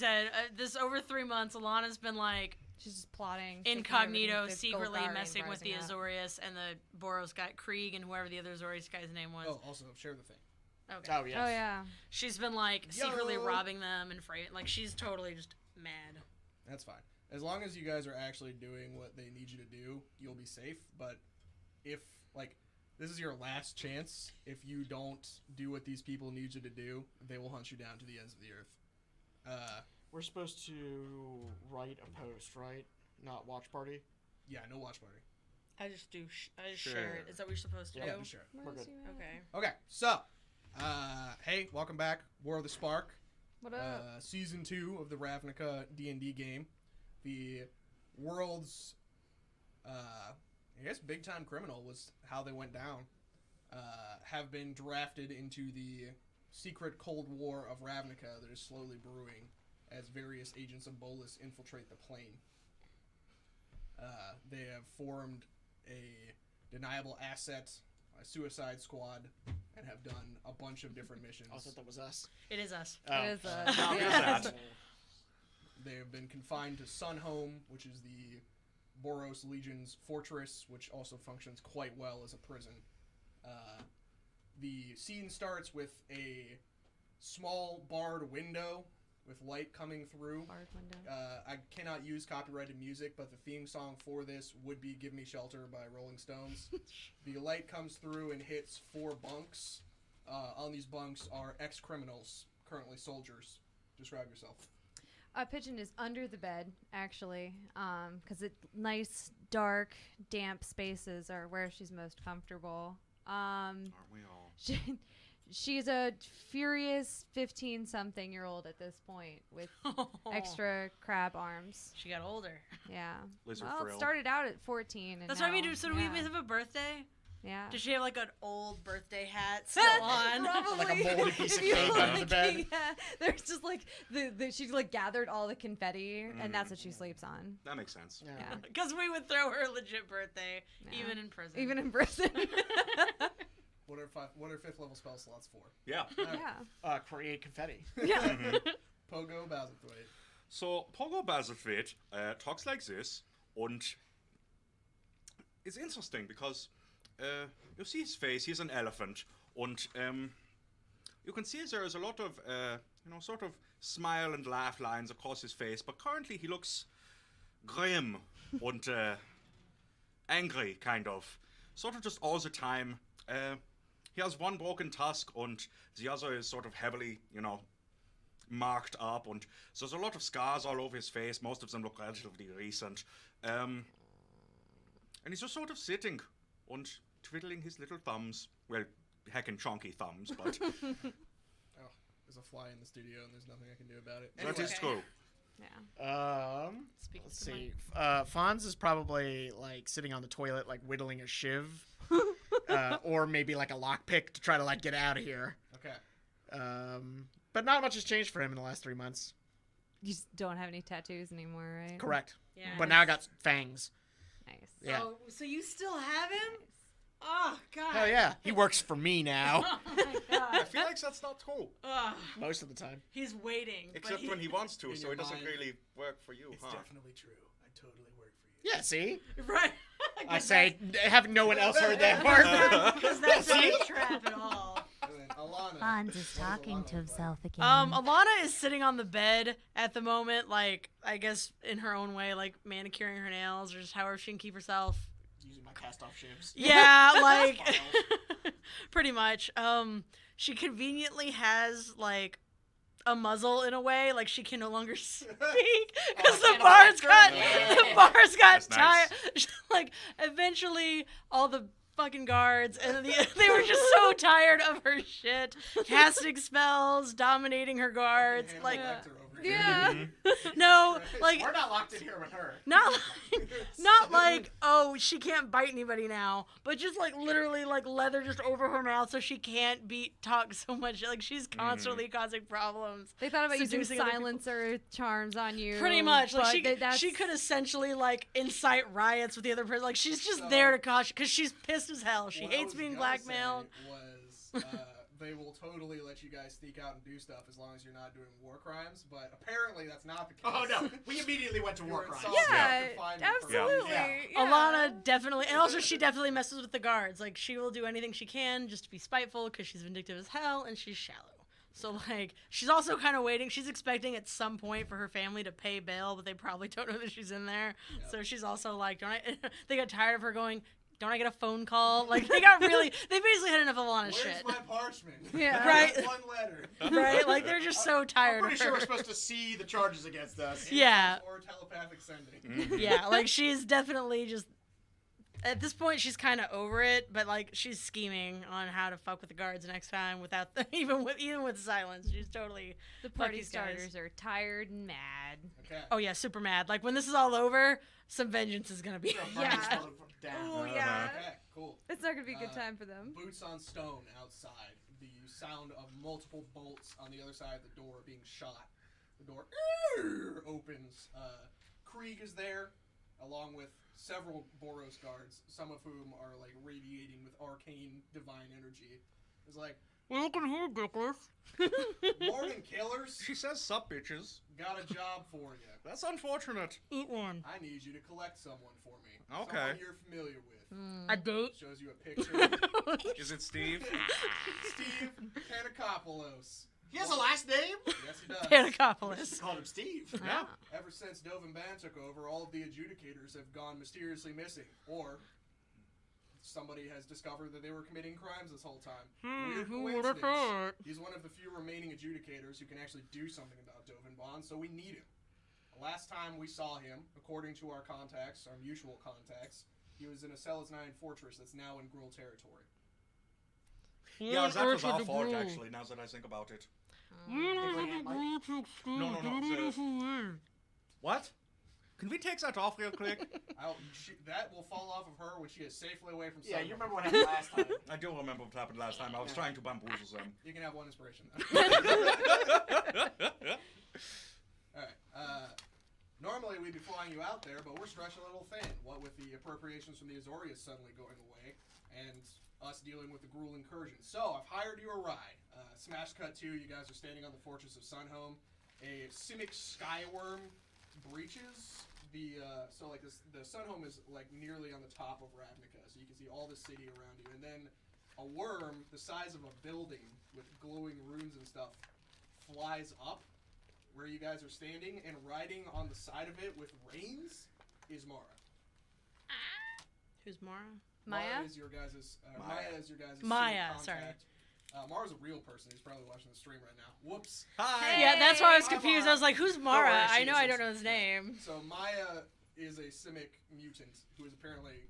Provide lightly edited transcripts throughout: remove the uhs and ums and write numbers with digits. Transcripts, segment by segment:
like I said, this over 3 months, Alana's been like she's just plotting incognito, secretly messing with the Azorius and the Boros guy, Krieg, and whoever the other Azorius guy's name was. Oh, also share the thing. Okay. Oh yes. Oh yeah. She's been like secretly robbing them and like she's totally just mad. That's fine. As long as you guys are actually doing what they need you to do, you'll be safe. But if like this is your last chance, if you don't do what these people need you to do, they will hunt you down to the ends of the earth. We're supposed to write a post, right? Not watch party. Yeah, no watch party. I just share it. Is that what you're supposed to do? Yeah, just share it. We're good. Okay. Okay, so, hey, welcome back, War of the Spark. What up? Season 2 of the Ravnica D&D game. The world's, I guess big-time criminal was how they went down. Have been drafted into the secret Cold War of Ravnica that is slowly brewing as various agents of Bolas infiltrate the plane. They have formed a Deniable asset, a suicide squad, and have done a bunch of different missions. I thought that was us. It is us. It is us. How is Yeah. that? They have been confined to Sunhome, which is the Boros Legion's fortress, which also functions quite well as a prison. The scene starts with a small barred window with light coming through. Barred window. I cannot use copyrighted music, but the theme song for this would be Give Me Shelter by Rolling Stones. The light comes through and hits 4 bunks. On these bunks are ex-criminals, currently soldiers. Describe yourself. Pigeon is under the bed, actually, because nice, dark, damp spaces are where she's most comfortable. Aren't we all? She's a furious 15-something-year-old at this point with extra crab arms. She got older. Yeah. Lizard Well, frill. it started out at 14. And That's what I mean. now- So do we have a birthday? Yeah. Does she have like an old birthday hat still on? Probably. Like a moldy piece of You cake know, under the bed. Yeah, there's just like she's like gathered all the confetti, and that's what she sleeps on. That makes sense. Yeah. Because we would throw her a legit birthday, Yeah. even in prison. Even in prison. What are 5th level spell slots for? Yeah. Yeah. Create confetti. Yeah. Pogo Bazithwaite. So, Pogo Bazithwaite talks like this, and it's interesting because you see his face, he's an elephant, and you can see there is a lot of, sort of smile and laugh lines across his face, but currently he looks grim and angry, kind of. Sort of just all the time. He has one broken tusk, and the other is sort of heavily, marked up, and so there's a lot of scars all over his face. Most of them look relatively recent. And he's just sort of sitting and twiddling his little thumbs. Well, heckin' chunky thumbs, but Oh, there's a fly in the studio and there's nothing I can do about it. that is true. Yeah. Speaking Let's to see. Fonz is probably like sitting on the toilet, like whittling a shiv, or maybe like a lockpick to try to like get out of here. Okay. But not much has changed for him in the last 3 months. You just don't have any tattoos anymore, right? Correct. Yeah. But now I got fangs. Nice. Yeah. Oh, so you still have him? Oh, God. Hell yeah. He works for me now. Oh, my God. I feel like that's not true. Ugh. Most of the time. He's waiting. Except when he wants to, In so your it doesn't mind, really work for you, It's huh? definitely true. I totally work for you. Yeah, see? Right. I say, have no one else heard that part? Because that's not a trap at all. And then Alana. Fonz is what does talking Alana to look himself again. Alana is sitting on the bed at the moment, like, I guess in her own way, like manicuring her nails or just however she can keep herself. Using my cast-off shivs. Yeah, like, pretty much. She conveniently has, like, a muzzle in a way, like she can no longer speak because the bars got That's tired. nice. Like, eventually, all the fucking guards and they were just so tired of her shit, casting spells, dominating her guards. Hand Like, Lecter over here. Yeah. no, like, We're not locked in here with her. not like, oh, she can't bite anybody now, but just like literally like leather just over her mouth so she can't talk so much. Like she's constantly causing problems. They thought about using Seducing other people. silencer charms on you. Pretty much, like but she could essentially like incite riots with the other person. Like she's just So- there to cause, because she's pissed as hell. She What I hates was being gonna blackmailed. say was they will totally let you guys sneak out and do stuff as long as you're not doing war crimes. But apparently that's not the case. Oh no, we immediately went to You war were in crimes. solitary Yeah, confinement for- absolutely. Yeah. Alana definitely, and also she definitely messes with the guards. Like, she will do anything she can just to be spiteful because she's vindictive as hell and she's shallow. So, like, she's also kind of waiting. She's expecting at some point for her family to pay bail, but they probably don't know that she's in there. Yep. So she's also like, they got tired of her going, don't I get a phone call? Like, they basically had enough of Alana's Where's shit. my parchment? Yeah. Right. One letter. Right? Like, they're just so tired I'm pretty of sure her. we're supposed to see the charges against us. Yeah. Or telepathic sending. Yeah, like, she's definitely just... At this point, she's kind of over it, but, like, she's scheming on how to fuck with the guards next time without even with silence. She's totally... The Fuck party these guys. starters are tired and mad. Okay. Oh, yeah, super mad. Like, when this is all over, some vengeance is gonna be... Burn Yeah. this motherfucker down. Oh yeah. Okay, cool. It's not gonna be a good Uh, time for them. Boots on stone outside. The sound of multiple bolts on the other side of the door being shot. The door opens. Krieg is there, along with several Boros guards, some of whom are like radiating with arcane divine energy. It's like, Welcome here, Dickless. morning killers, She says sup, bitches. got a job for you. That's unfortunate. Eat one. I need you to collect someone for me. Okay. Someone you're familiar with. A date? Shows you a picture. Is it Steve? Steve Panikopoulos. He has a last name? Yes, he does. Panikopoulos. Called him Steve. Yeah. Ever since Dovin Ban took over, all of the adjudicators have gone mysteriously missing, or somebody has discovered that they were committing crimes this whole time. Weird Who would have coincidence. thought? He's one of the few remaining adjudicators who can actually do something about Dovin Bond, so we need him. The last time we saw him, according to our contacts, our mutual contacts, he was in a Selesnine fortress that's now in Gruul territory. Yeah, that was our fault, actually, now that I think about it. No. What? Can we take that off real quick? That will fall off of her when she is safely away from Yeah, someone. you remember what happened last time. I do remember what happened last time. I was trying to bamboozle them. You can have one inspiration then. Alright, normally we'd be flying you out there, but we're stretching a little thin. What with the appropriations from the Azorius suddenly going away, and us dealing with the Gruul incursion. So, I've hired you a ride. Smash cut 2, you guys are standing on the Fortress of Sunhome. A Simic Skyworm breaches the, so like this, the Sunhome is like nearly on the top of Ravnica, so you can see all the city around you, and then a worm the size of a building with glowing runes and stuff flies up where you guys are standing, and riding on the side of it with reins is Mara. Who's Mara? Maya? Maya is your guys' Maya, contact. sorry. Mara's a real person. He's probably watching the stream right now. Whoops. Hi. Yeah, that's why I was Hi, confused. Mara. I was like, who's Don't Mara? worry, I she know I is don't know his name. So Maya is a Simic mutant who is apparently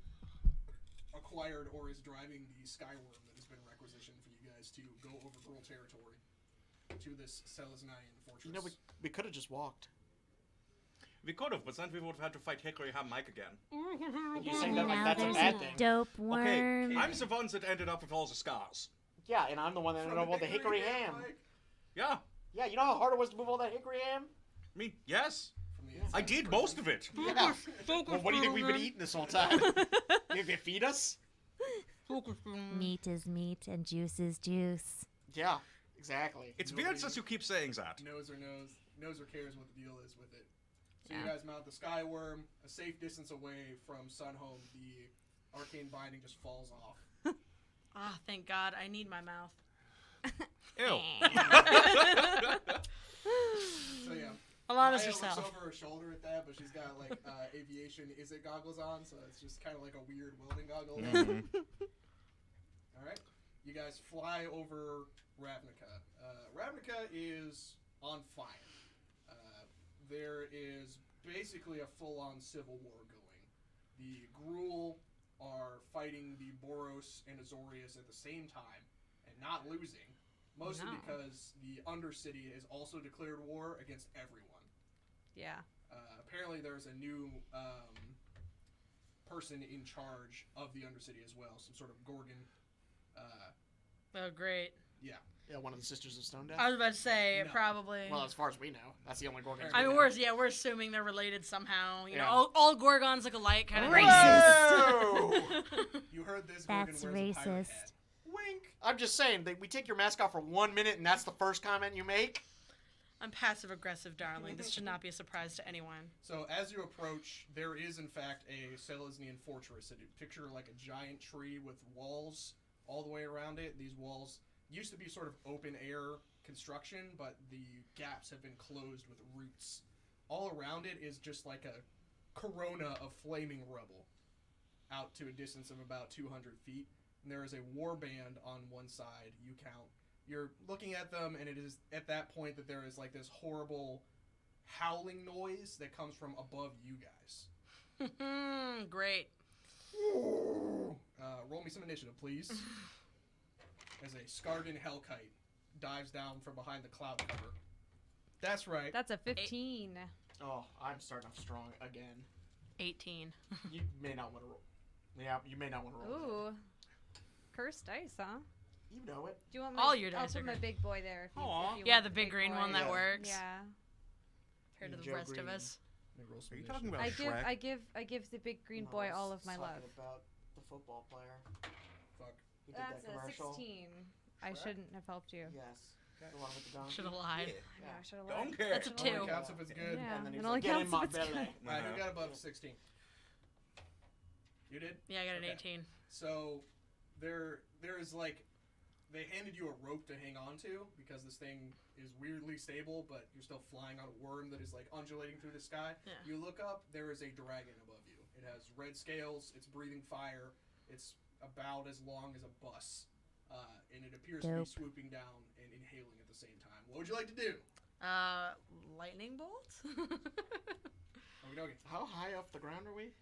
acquired or is driving the Skyworm that has been requisitioned for you guys to go over Gruul territory to this Selesnine fortress. You know, we could have just walked. We could have, but then we would have had to fight Hickory Ham Mike again. You're saying that like Now that's a there's bad thing. dope Okay, worm. I'm the ones that ended up with all the scars. Yeah, and I'm the one that ended up with the hickory ham. Mike? Yeah, Yeah, you know how hard it was to move all that hickory ham? I mean, yes. From the I inside did person. most of it. Yeah. Well, what do you think we've been eating this whole time? You think they feed us? Meat is meat and juice is juice. Yeah, exactly. It's weird since you keep saying that. knows or cares what the deal is with it. So Yeah. you guys mount the Skyworm, a safe distance away from Sunhome. The arcane binding just falls off. Ah, thank God. I need my mouth. Ew. So yeah, Alana's Maya looks herself. over her shoulder at that, but she's got like aviation it goggles on, so it's just kind of like a weird welding goggle. All right, you guys fly over Ravnica. Ravnica is on fire. There is basically a full-on civil war going. The Gruul are fighting the Boros and Azorius at the same time and not losing, mostly No. because the Undercity has also declared war against everyone. Yeah. Apparently there's a new person in charge of the Undercity as well, some sort of Gorgon. Oh, great. Yeah. Yeah, one of the Sisters of Stone Death. I was about to say, No. probably. Well, as far as we know, that's the only Gorgon. I mean, we we're know. we're assuming they're related somehow. You know, Yeah. all Gorgons look alike, kind of Racist. Whoa! You heard this, Gorgon That's wears a pirate racist. hat. Wink. I'm just saying that we take your mask off for 1 minute, and that's the first comment you make. I'm passive aggressive, darling. This should not be a surprise to anyone. So as you approach, there is in fact a Selesnyan fortress. Picture like a giant tree with walls all the way around it. These walls used to be sort of open air construction, but the gaps have been closed with roots. All around it is just like a corona of flaming rubble out to a distance of about 200 feet. And there is a warband on one side. You count. You're looking at them, and it is at that point that there is like this horrible howling noise that comes from above you guys. Great. Roll me some initiative, please. As a Skargan Hellkite dives down from behind the cloud cover. That's right. That's a 15. Oh, I'm starting off strong again. 18. You may not want to roll. Yeah, you may not want to roll. Ooh. Cursed dice, huh? You know it. Do you want All your I'll dice are put my good. big boy there. If you Aw. want Yeah, the big green boy. one that Yeah. works. Yeah. Compared to the Joe rest of Green. us. Let me roll some Are you initiative. talking about Shrek? I give the big green No, boy I all was of my talking love. about the football player. Fuck. Who did That's that a commercial? 16. I Shrek? shouldn't have helped you. Yes. The one with the donkey. Should have lied. I know, I should have Don't lied. care. That's a Should've lied. two. Only counts if it's good. Yeah. And then It he's only like, get in counts my if it's belly. good. Alright, who Uh-huh. got above 16? You did? Yeah, I got an Okay. 18. So there is like they handed you a rope to hang on to because this thing is weirdly stable, but you're still flying on a worm that is like undulating through the sky. Yeah. You look up, there is a dragon above you. It has red scales, it's breathing fire, it's about as long as a bus, and it appears to be Dope. swooping down and inhaling at the same time. What would you like to do? Lightning bolt? Okie dokie. How high off the ground are we?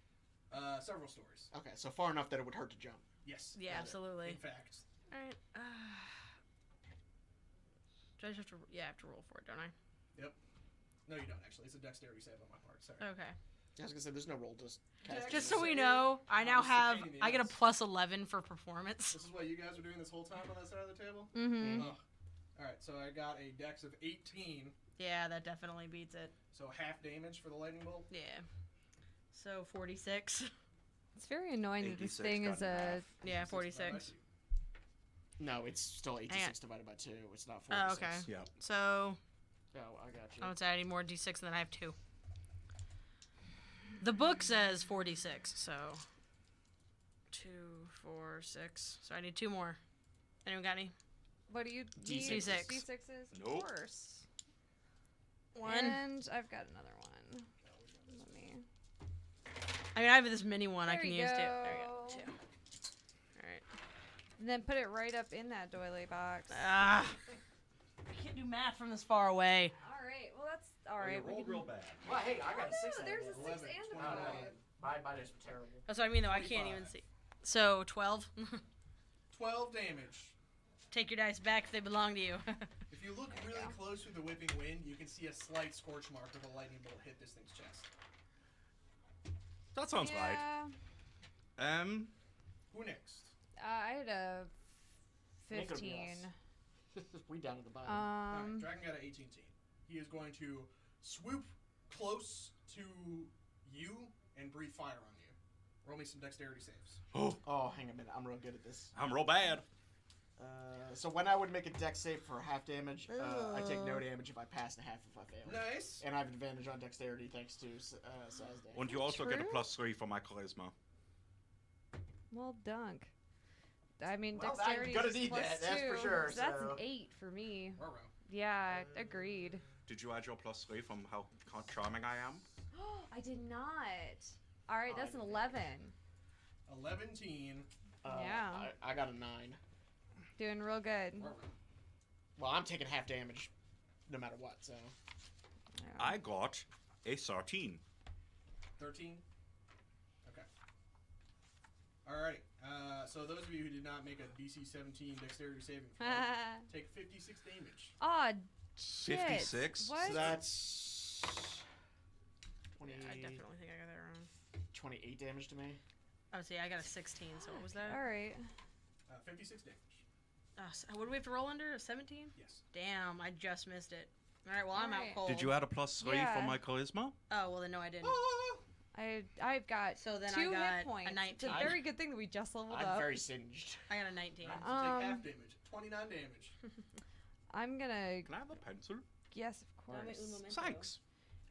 Several stories. Okay, so far enough that it would hurt to jump. Yes. Yeah, Got it. absolutely. In fact. Alright. Do I just have to? Yeah, I have to roll for it, don't I? No, you don't actually. It's a dexterity save on my part. Sorry. Okay. I was gonna say there's no roll, just cast. Dex Just so we save. know, I now Just a have. pain in the I get a ass. plus 11 for performance. This is what you guys were doing this whole time on that side of the table? Mm-hmm. Ugh. Alright, so I got a dex of 18, Yeah, that definitely beats it. so half damage for the lightning bolt. Yeah. So 46. It's very annoying that this 86 thing cut is in a. half. Yeah, 46 divided by 46. 2. No, it's still Hang 86 divided by 2. It's not 46. Oh, okay. Yeah. So Oh, I got you. I would say I need more d6, and then I have 2. The book says 46, so 2, 4, 6. So I need 2 more. Anyone got any? What do you D6s. need? D6s. D6s? Of Nope. course. 1. And I've got another one. Let me. I mean, I have this mini one I There can you use too. go. There you go. 2. All right. And then put it right up in that doily box. Ah. I can't do math from this far away. All right. Well, that's all Oh, you right. we rolled can- real bad. Well, hey, I got a 6 Oh, out there's of a it. 6 11, and a 29. 5. Mine is terrible. That's what I mean, though. I can't 25. even see. So 12. 12 damage. Take your dice back if they belong to you. If you look really close through the whipping wind, you can see a slight scorch mark where the lightning bolt hit this thing's chest. That sounds right. Yeah. Who next? I had a Make it be 15. us. We down at the bottom. Alright, Dragon got an 18. He is going to swoop close to you and breathe fire on you. Roll me some dexterity saves. Oh, hang a minute. I'm real good at this. I'm real bad. So when I would make a dex save for half damage, I take no damage if I pass and half if I fail. Nice. And I have advantage on dexterity thanks to Sazday. And you also get a True? +3 for my charisma. Well, dunk. I mean, Well, I'm dexterity gonna is need plus that, that's for 2, sure, so that's an so- 8 for me. Ruh-roh. Yeah, agreed. Did you add your +3 from how charming I am? I did not. All right, that's an 11. 11. Yeah. I got a 9. Doing real good. Ruh-roh. Well, I'm taking half damage no matter what, so. Yeah. I got a 13. 13. Okay. Alrighty. So those of you who did not make a DC 17 dexterity saving throw take 56 damage. Aw, shit. 56? What? So that's 20, I definitely think I got that wrong. 28 damage to me. Oh, see, I got a 16, so what was that? All right. 56 damage. What do we have to roll under? A 17? Yes. Damn, I just missed it. All right, well, I'm out Alright. cold. Did you add a +3 for Yeah. my charisma? Oh, well, then no, I didn't. I I've got So then 2 I got hit points. a 19. It's a very good thing that we just leveled I'm up. very singed. I got a 19. So take Um, half damage. 29 damage. I'm gonna Can I have a pencil? yes, of course. Thanks.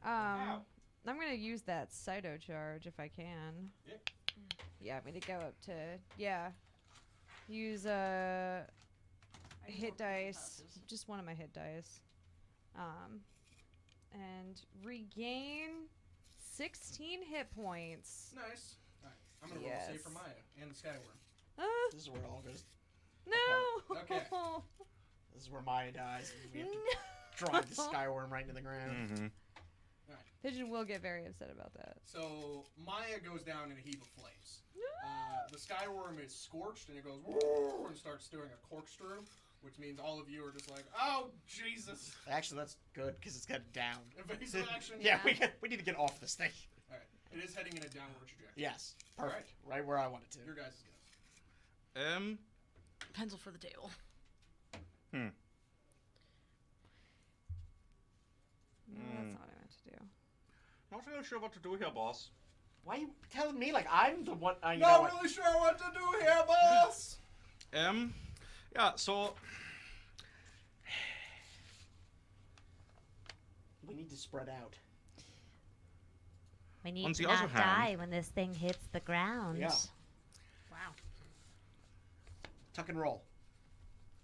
Ow. I'm gonna use that Cyto charge if I can. Yeah. Yeah, I'm gonna go up to use hit dice, just one of my hit dice, and regain 16 hit points. Nice. Alright, I'm gonna roll save for Yes. Maya and the Skyworm. This is where it all goes. No. Okay. This is where Maya dies. And we have to drive the Skyworm right into the ground. Mm-hmm. Pigeon will get very upset about that. So Maya goes down in a heap of flames. The Skyworm is scorched and it goes woo and starts doing a corkscrew, which means all of you are just like, oh Jesus! Actually, that's good because it's got down. Evasive action. Yeah, we need to get off this thing. All right, it is heading in a downward trajectory. Yes, perfect. Right where I want it to. Your guys' go. Pencil for the table. No, that's not what I meant to do. Not really sure what to do here, boss. Why are you telling me like I'm the one? You know Not what? really sure what to do here, boss. Yeah, so We need to spread out. We need On to the not other hand- die when this thing hits the ground. Yeah. Wow. Tuck and roll.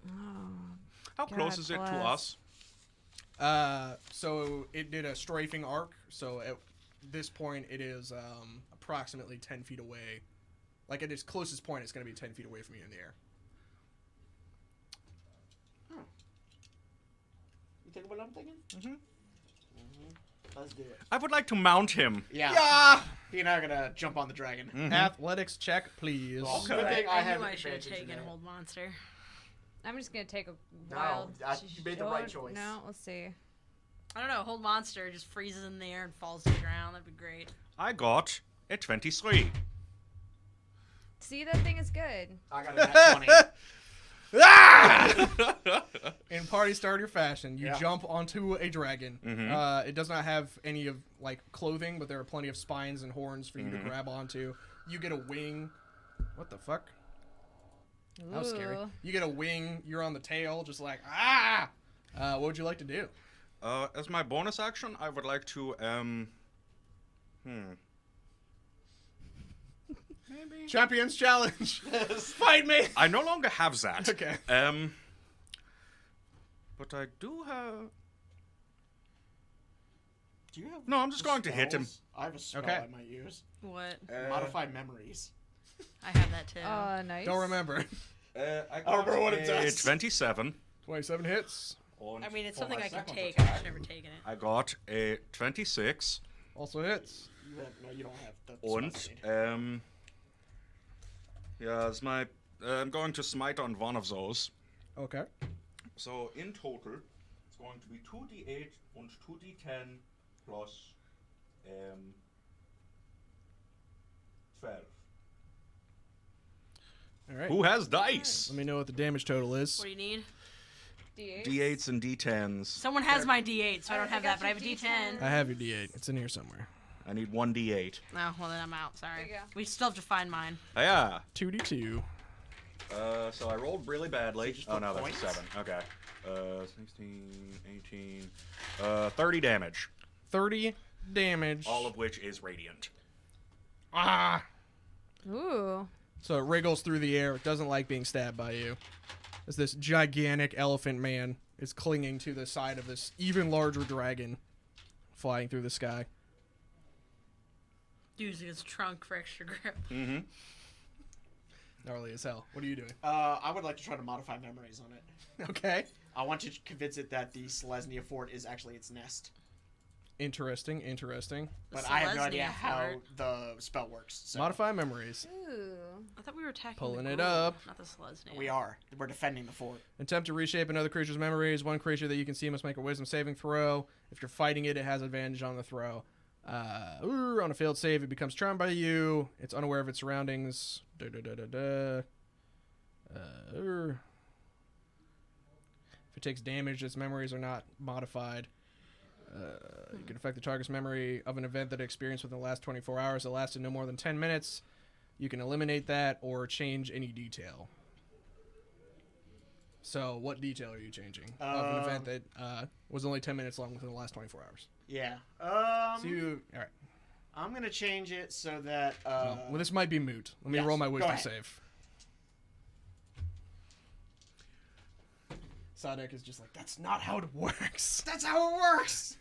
Oh, how close God is it to bless. us? So it did a strafing arc. So at this point, it is approximately 10 feet away. Like at its closest point, it's going to be 10 feet away from you in the air. You think what I'm thinking? Mm-hmm. Let's do it. I would like to mount him. Yeah. Yeah. He and I are gonna jump on the dragon. Mhm. Athletics check, please. Well, Okay. good thing I I have knew I should have advantage in taken that. Hold Monster. I'm just gonna take a No, wild. you made the right choice. No, let's see. I don't know. Hold Monster just freezes in the air and falls to the ground. That'd be great. I got a 23. See, that thing is good. I got a nat 20. Ah! In party starter fashion, you Yeah. jump onto a dragon. Mhm. It does not have any of like clothing, but there are plenty of spines and horns for you to grab onto. You get a wing. What the fuck? That was scary. Ooh. You get a wing. You're on the tail, just like ah. What would you like to do? As my bonus action, I would like to maybe. Champions challenge. Fight me. I no longer have that. Okay. But I do have. Do you have No, I'm just going to hit him. spells? I have a spell Okay. I might use. What? Modify memories. I have that too. Nice. Don't remember. I don't remember what it does. 27. 27 hits. I mean, it's For something my I can second take. I've attack, just never taken it. I got a 26. Also hits. You have, no, you don't have the Und, spells you need. yeah, it's my. I'm going to smite on one of those. Okay. So in total, it's going to be 2d8 and 2d10 plus 12. All right. Who has dice? Let me know what the damage total is. What do you need? D8. D8s and D10s. Someone has my D8, so I don't I have got that, but I have a your D10. D10. I have your D8. It's in here somewhere. I need one D8. No, well then I'm out. Sorry. There you go. We still have to find mine. Oh, yeah. 2d2. So I rolled really badly. just Oh for no, that's points? a 7. Okay. 16, 18, 30 damage. 30 damage. All of which is radiant. Ah. Ooh. So it wriggles through the air. It doesn't like being stabbed by you. As this gigantic elephant man is clinging to the side of this even larger dragon flying through the sky. Using his trunk for extra grip. Mm-hmm. Gnarly as hell. What are you doing? I would like to try to modify memories on it. Okay. I want to convince it that the Selesnya fort is actually its nest. Interesting. Interesting. But The I have no Selesnya idea how fort. the spell works. So Modify memories. Ooh. I thought we were attacking Pulling the it ghoul, up. not the Selesnya. we are. We're defending the fort. Attempt to reshape another creature's memories. One creature that you can see must make a wisdom saving throw. If you're fighting it, it has advantage on the throw. On a failed save, it becomes charmed by you. It's unaware of its surroundings. If it takes damage, its memories are not modified. You can affect the target's memory of an event that it experienced within the last 24 hours that lasted no more than 10 minutes. You can eliminate that or change any detail. So, what detail are you changing of an event that was only 10 minutes long within the last 24 hours? Yeah. All right. I'm gonna change it so that. Well, this might be moot. Let me yes, roll my go wisdom ahead. save. Sadek is just like, that's not how it works. That's how it works.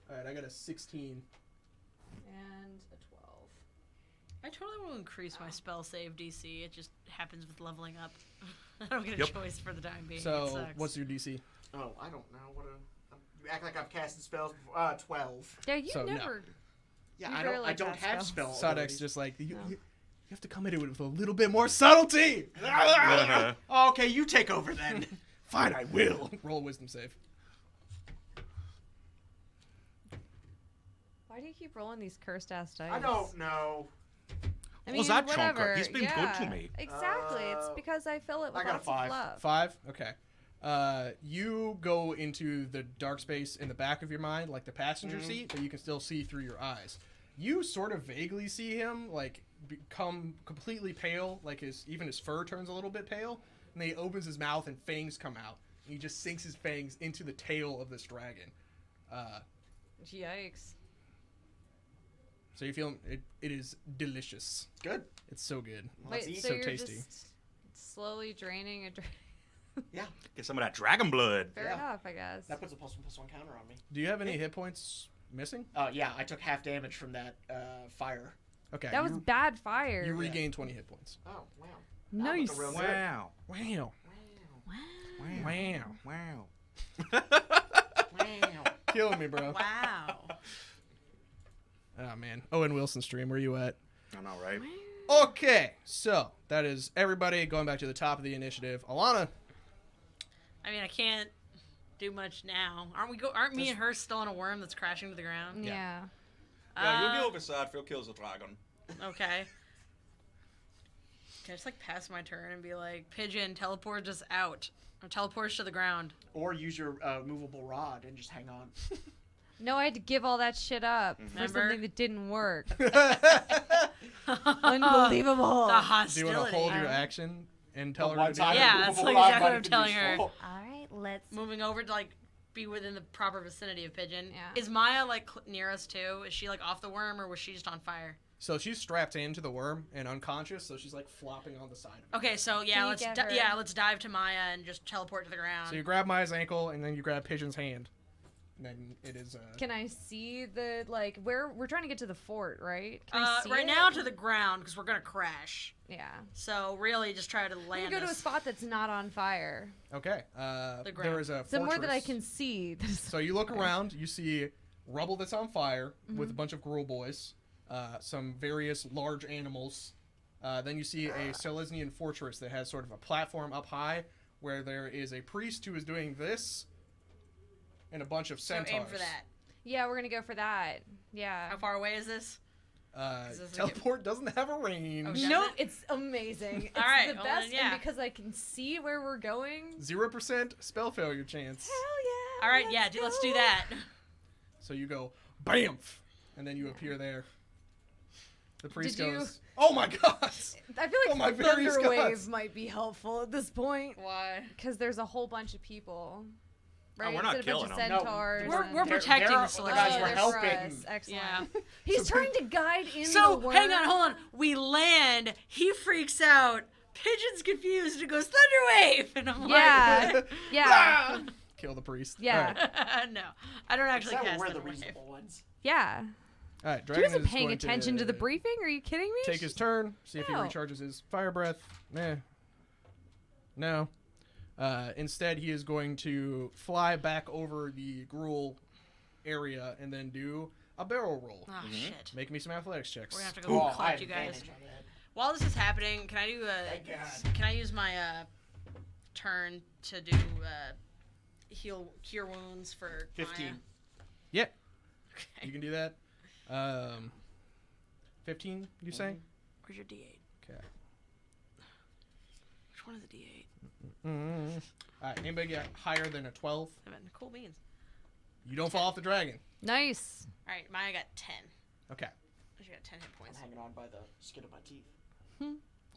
All right, I got a 16. And a 12. I totally will increase my spell save DC. It just happens with leveling up. I don't get a Yep. choice for the time being. It So, sucks. what's your DC? Oh, I don't know what you act like I've casted spells before. 12. Yeah, you So, no. never. Yeah, You I barely don't cast have spells. spell. Sadek's just like, you No. have to come at it with a little bit more subtlety. Okay, you take over then. Fine, I will. Roll a wisdom save. Why do you keep rolling these cursed ass dice? I don't know. I What was that, whatever. Chonka? He's been good to Yeah, me. Exactly. It's because I fill it with I got a lots 5. of love. 5? Okay. You go into the dark space in the back of your mind, like the passenger seat, but you can still see through your eyes. You sort of vaguely see him, like, become completely pale, like even his fur turns a little bit pale, and then he opens his mouth and fangs come out, and he just sinks his fangs into the tail of this dragon. Yikes. So you feel it is delicious. Good. It's so good. Let's Wait, eat. so So you're tasty. just slowly draining a Yeah, Get some of that dragon blood. Fair Yeah. enough, I guess. that puts a +1/+1 counter on me. Do you have any hit points missing? Yeah, I took half damage from that fire. Okay. That was bad fire. You regain 20 hit points. Oh, wow. Nice. Real good. Wow. Wow. Wow. Wow. Wow. Wow. Killing me, bro. Wow. Oh, man. Owen Wilson stream, where you at? I know, right? Okay, so that is everybody going back to the top of the initiative. Alana, I mean, I can't do much now. Aren't me and her still on a worm that's crashing to the ground? Yeah. Yeah, you deal with that. Phil kills the dragon. Okay. Can I just like pass my turn and be like, Pigeon, teleport us out, or teleport us to the ground? Or use your movable rod and just hang on. No, I had to give all that shit up for Remember? something that didn't work. do Unbelievable. The you hostility. want to hold your action and tell her One to do time, it? Yeah, the that's movable like rod exactly might what I'm have been telling her. useful. All right, let's. Moving over to like be within the proper vicinity of Pigeon. Yeah. Is Maya like near us too? Is she like off the worm, or was she just on fire? So she's strapped into the worm and unconscious, so she's like flopping on the side. Of it. Okay, so Can yeah, you let's get her? let's dive to Maya and just teleport to the ground. So you grab Maya's ankle, and then you grab Pigeon's hand. And then it is... Can I see the, like, where we're trying to get to the fort, right? Can I see right it? now to the ground because we're gonna crash. Yeah. So really, just try to I'm land. gonna go to a us. spot that's not on fire. Okay. The ground. There is a Somewhere that I fortress. can see. So you look around, you see rubble that's on fire with a bunch of Gruul boys, some various large animals. Then you see a Silesian fortress that has sort of a platform up high where there is a priest who is doing this and a bunch of So centaurs. aim for that. Yeah, we're gonna go for that. Yeah. How far away is this? Is this like Teleport doesn't have a range. Oh, does No, it? it's amazing. It's All right, the well best, then, yeah. and because I can see where we're going. 0% spell failure chance. Hell yeah! All right, yeah, let's do that. So you go, BAMF! And then you appear there. The priest Did you- goes, oh my god! I feel Oh, my like various Thunder gods. Wave might be helpful at this point Why? because there's a whole bunch of people. Right? we're not Instead of a bunch killing of 'em. centaurs. We're and- protecting They're- the the Oh, guys Celestials. were they're for helping. us. Excellent. Yeah. He's trying to guide in So the hang worm. on, hold on. We land. He freaks out. Pigeon's confused and goes Thunder Wave, and I'm Yeah. like, Yeah. Kill the priest. Yeah. Alright, no, I don't actually Except cast we're the Thunder Wave. reasonable ones. Yeah. Alright, He Dragon wasn't is paying going attention to the briefing. Are you kidding me? Take his turn, see if he No. recharges his fire breath. No. Instead, he is going to fly back over the Gruul area and then do a barrel roll. Oh shit. Make me some athletics checks. We're gonna have to Oh, go I collect have you guys. advantage on that. While this is happening, can I do Thank God. Can I use my turn to do cure wounds for 15. Maya? Yeah, Okay. you can do that. 15, you say? Where's your D8? Okay. Which one is the D8? Alright, anybody get higher than a 12? 7. Cool beans. You don't fall off the dragon. Nice. All right, Maya got 10. Okay. She got 10 hit I'm points. hanging on by the skin of my teeth.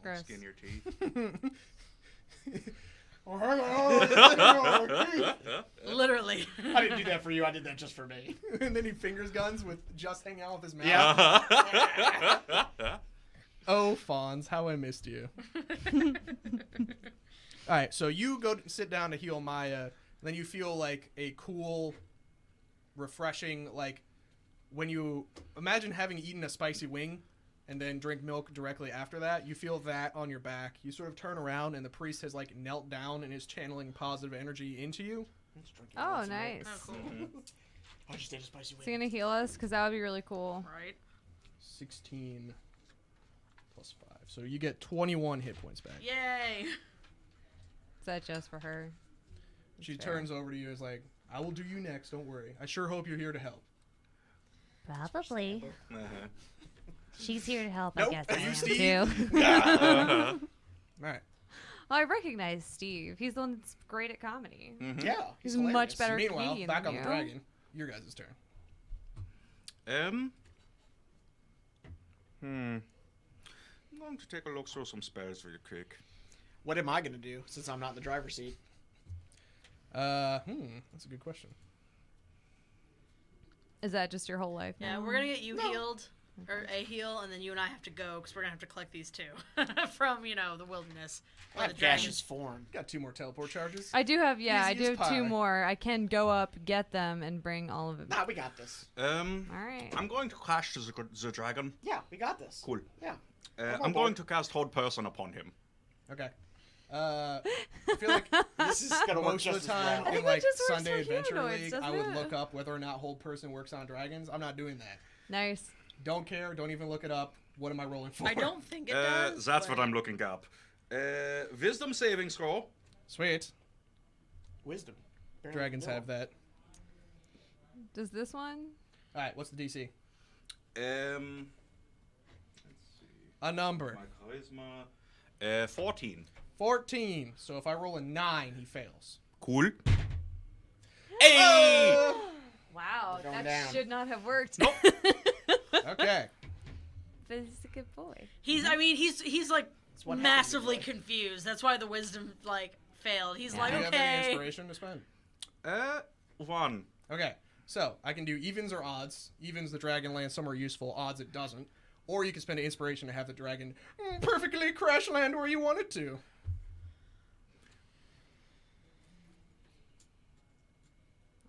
Gross. Skin your teeth. Literally. I didn't do that for you. I did that just for me. And then he fingers guns with just hanging out with his mouth. Yeah. Oh, Fonz, how I missed you. All right, so you go sit down to heal Maya. Then you feel like a cool, refreshing, like when you imagine having eaten a spicy wing and then drink milk directly after that. You feel that on your back. You sort of turn around and the priest has like knelt down and is channeling positive energy into you. Oh, nice. Oh, cool. I just ate a spicy Is he gonna heal us? Because that would be really cool. Right. 16 plus 5. So you get 21 hit points back. Yay. Is that just for her? She Fair. turns over to you and is like, I will do you next, don't worry. I sure hope you're here to help. Probably. Uh-huh. She's here to help, Nope. I guess Are I you am Steve? too. Uh-huh. Alright. Oh, I recognize Steve. He's the one that's great at comedy. Mhm. Yeah. He's hilarious. much better Meanwhile, comedian back than on the you. dragon. Your guys' turn. I'm going to take a look through some spells really quick. What am I gonna do since I'm not in the driver's seat? That's a good question. Is that just your whole life? Yeah, now? we're going to get you healed, or a heal, and then you and I have to go because we're going to have to collect these two from, the wilderness. I Or the have dragon. gaseous form. Got 2 more teleport charges. I do have, I Easy do as have 2 pie. more. I can go up, get them, and bring all of it. Nah, we got this. All right. I'm going to crash the dragon. Yeah, we got this. Cool. Yeah. I'm going to cast Hold Person upon him. Okay. I feel like This is gonna work most of just the as time well. I in think like that just works Sunday for Adventure humanoids, League, doesn't I would it? look up whether or not Hold Person works on dragons. I'm not doing that. Nice. Don't care. Don't even look it up. What am I rolling for? I don't think it does. That's but- what I'm looking up. Wisdom saving throw. Sweet. Wisdom. Dragons have that. Does this one? All right. What's the DC? Let's see. A number. My charisma. 14. 14. So if I roll a 9, he fails. Cool. Hey! Wow, We're going that down. should not have worked. Okay. But he's a good boy. He's like It's what happens massively in life. confused. That's why the wisdom failed. He's Yeah. like, Do you have any okay. inspiration to spend? 1. Okay. So I can do evens or odds. Evens, the dragon lands somewhere useful. Odds, it doesn't. Or you can spend an inspiration to have the dragon perfectly crash land where you want it to.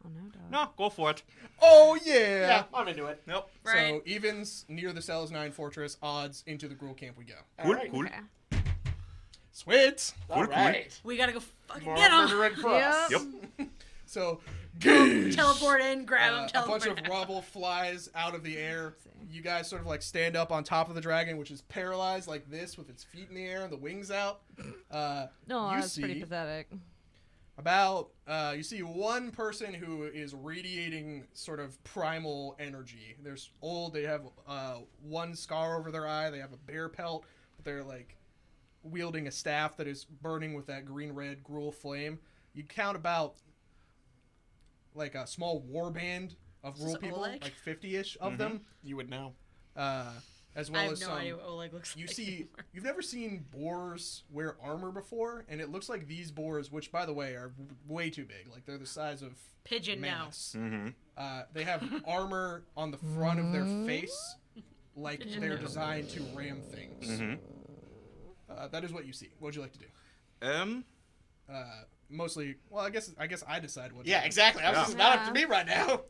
Oh no, dog. No, go for it. Oh yeah. Yeah, I'm into it. Yep. Right. So evens near the Cells 9 Fortress. Odds into the Gruul camp we go. Cool, Alright. cool. Okay. Sweet. All right. We gotta go fucking More get him. murdering for us. Yep. Yep. So Teleport in, grab him, a bunch teleport of out. rubble flies out of the air. see. You guys sort of like stand up on top of the dragon, which is paralyzed like this with its feet in the air and the wings out. No, you that's pretty see pathetic. about you see one person who is radiating sort of primal energy. There's old. They have one scar over their eye. They have a bear pelt, but they're like wielding a staff that is burning with that green-red Gruul flame. You count about like a small war band of Is this Gruul people, Oleg? like 50-ish of them, You would know. as I well have as no some. idea what Oleg looks You like. see, anymore. you've never seen boars wear armor before, and it looks like these boars, which by the way are way too big, like they're the size of Pigeon now. mammoths. Mm-hmm. They have armor on the front of their face, like Pigeon they're nose. designed to ram things. Mm-hmm. That is what you see. What would you like to do? Mostly, well, I guess I decide what. to Yeah, do. exactly. Yeah. It's not up to me right now.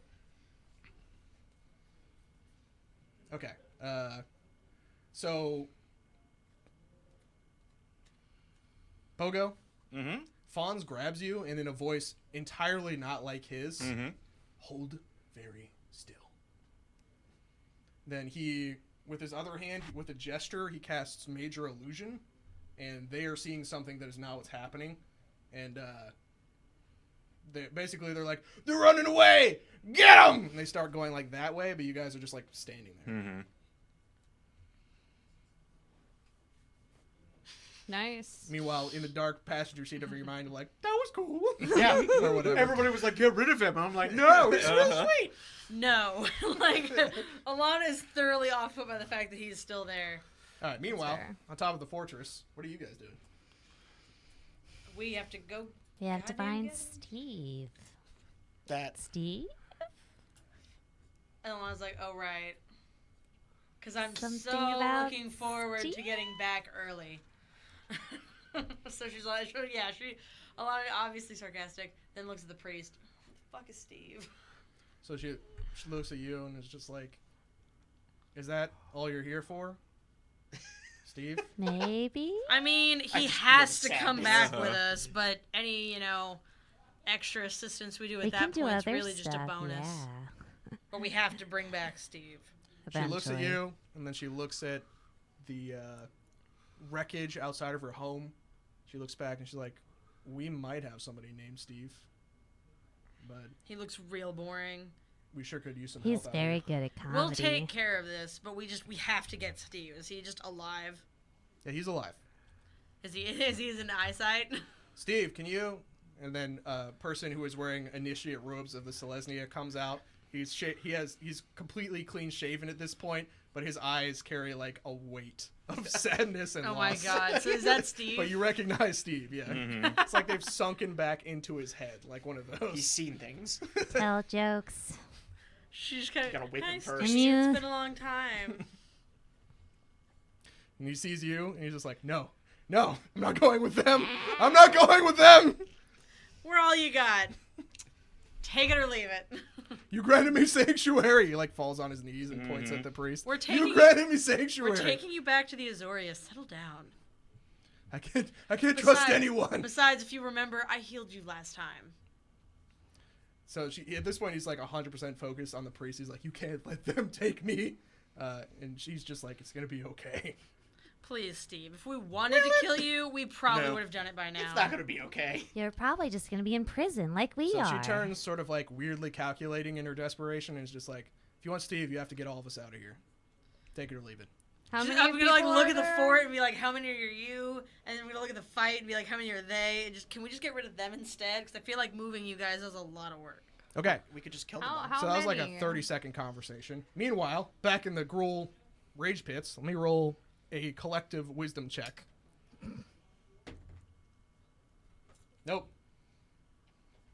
Okay. So, Pogo, Mm-hmm. Fonz grabs you, and in a voice entirely not like his, Mm-hmm. hold very still. Then he, with his other hand, with a gesture, he casts Major Illusion, and they are seeing something that is not what's happening. And they're like, they're running away! Get them! And they start going like that way, but you guys are just like standing there. Mm-hmm. Nice. Meanwhile, in the dark passenger seat of your mind, you're like, that was cool. Yeah. Or whatever. Everybody was like, get rid of him. I'm like, no, it's really sweet. No. Like, Alana is thoroughly off put by the fact that he's still there. All right, meanwhile, fair. on top of the fortress, what are you guys doing? We have to go. We have to Goddamn find get it. Steve. That's Steve? And Alana's like, oh, right. Because I'm Something so about looking forward to Steve? getting back early. So she's like, Alana obviously sarcastic, then looks at the priest. Who the fuck is Steve? So she looks at you and is just like, is that all you're here for? Steve? Maybe? I mean, I he just has feel to the come sadness. back with us, but any, extra assistance we do at We that can do point is other really just a stuff, bonus. yeah. But we have to bring back Steve. She looks at Eventually. you, and then she looks at the wreckage outside of her home. She looks back, and she's like, we might have somebody named Steve, but He looks real boring. we sure could use some He's help out very here. good at comedy. We'll take care of this, but we have to get Steve. Is he just alive? Yeah, he's alive. Is he in eyesight? Steve, can you? And then a person who is wearing initiate robes of the Selesnya comes out. He's completely clean shaven at this point, but his eyes carry like a weight of sadness and Oh my loss. god. So is that Steve? But you recognize Steve, yeah. Mhm. It's like they've sunken back into his head, like one of he's those. seen things. Tell jokes. She's kind of Gotta whip him Hi, first. Steve. Yeah. It's been a long time. And he sees you, and he's just like, no, I'm not going with them. I'm not going with them. We're all you got. Take it or leave it. You granted me sanctuary. He like falls on his knees and points at the priest. We're taking You granted me sanctuary. We're taking you back to the Azorius. Settle down. I can't trust anyone. Besides, if you remember, I healed you last time. So at this point, he's like 100% focused on the priest. He's like, you can't let them take me. And she's just like, it's going to be okay. Please, Steve. If we wanted to kill you, we probably No. would have done it by now. It's not gonna be okay. You're probably just going to be in prison like we So are. she turns sort of like weirdly calculating in her desperation and is just like, if you want Steve, you have to get all of us out of here. Take it or leave it. How many I'm gonna like people look are at the there? fort and be like, how many are you? And then we're gonna look at the fight and be like, how many are they? And can we just get rid of them instead? Because I feel like moving you guys is a lot of work. Okay. We could just kill them. How, all. how So that was like a many? 30-second conversation. Meanwhile, back in the Gruul rage pits, let me roll a collective wisdom check. Nope.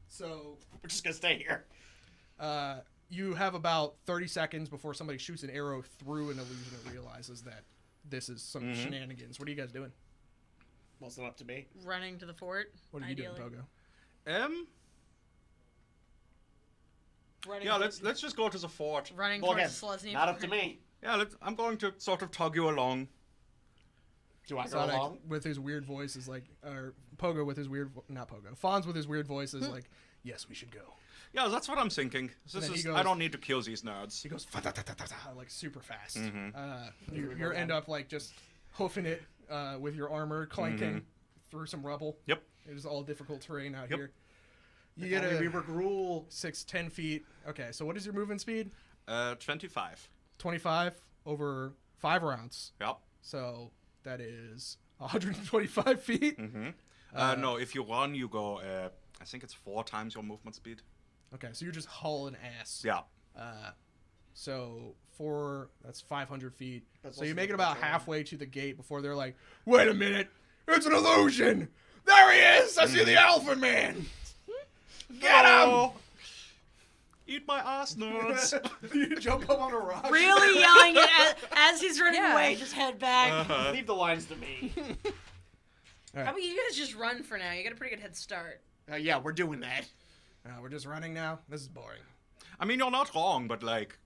So We're just gonna stay here. you have about 30 seconds before somebody shoots an arrow through an illusion and realizes that this is some shenanigans. What are you guys doing? Well, it's not up to me. Running to the fort. What are you ideally. doing, Pogo? Running Yeah, to- let's just go to the fort. running Well, again, towards the Selesnya not up fort. to me. Yeah, I'm going to sort of tug you along. Do I go Sonic along? with his weird voice is like, or Pogo with his weird, not Pogo, Fonz with his weird voice is like, yes, we should go. Yeah, that's what I'm thinking. then he I goes- don't need to kill these nerds. He goes "Fa-ta-ta-ta-ta-ta," like super fast. Mhm. You end up like just hoofing it with your armor clanking through some rubble. Yep. It is all difficult terrain out Yep. here. You If get only a we were Gruul. 10 feet. Okay, so what is your movement speed? 25. 25 over 5 rounds. Yep. So that is 125 feet. Mm-hmm. No, if you run, you go, I think it's 4 times your movement speed. Okay, so you're just hauling ass. Yeah. So that's 500 feet. That's So you also make it the about control. halfway to the gate before they're like, wait a minute, it's an illusion. There he is. I see the Elephant Man. Get him. Eat my ass, nerds. You jump up on a rock. Really yelling it as he's running Yeah. away. Just head back. Uh-huh. Leave the lines to me. How about you guys just run for now? You got a pretty good head start. Yeah, we're doing that. We're just running now. This is boring. I mean, you're not wrong, but like,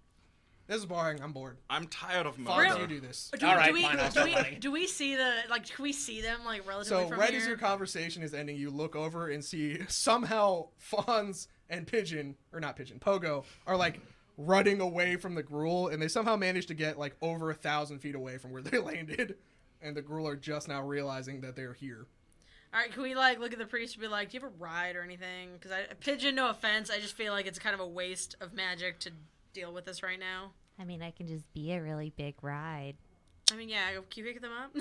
This is boring. I'm bored. I'm tired of Fonz, murder. you do this. Do, All do right, we, fine, I'll do, stop we, running. do we see can we see them like relatively So from right here? as your conversation is ending, you look over and see somehow Fonz and Pigeon, or not Pigeon, Pogo, are like running away from the Gruul, and they somehow managed to get like over 1,000 feet away from where they landed, and the Gruul are just now realizing that they're here. All right, can we like look at the priest and be like, do you have a ride or anything? Because Pigeon, no offense, I just feel like it's kind of a waste of magic to deal with this right now. I mean, I can just be a really big ride. I mean, yeah, can you pick them up?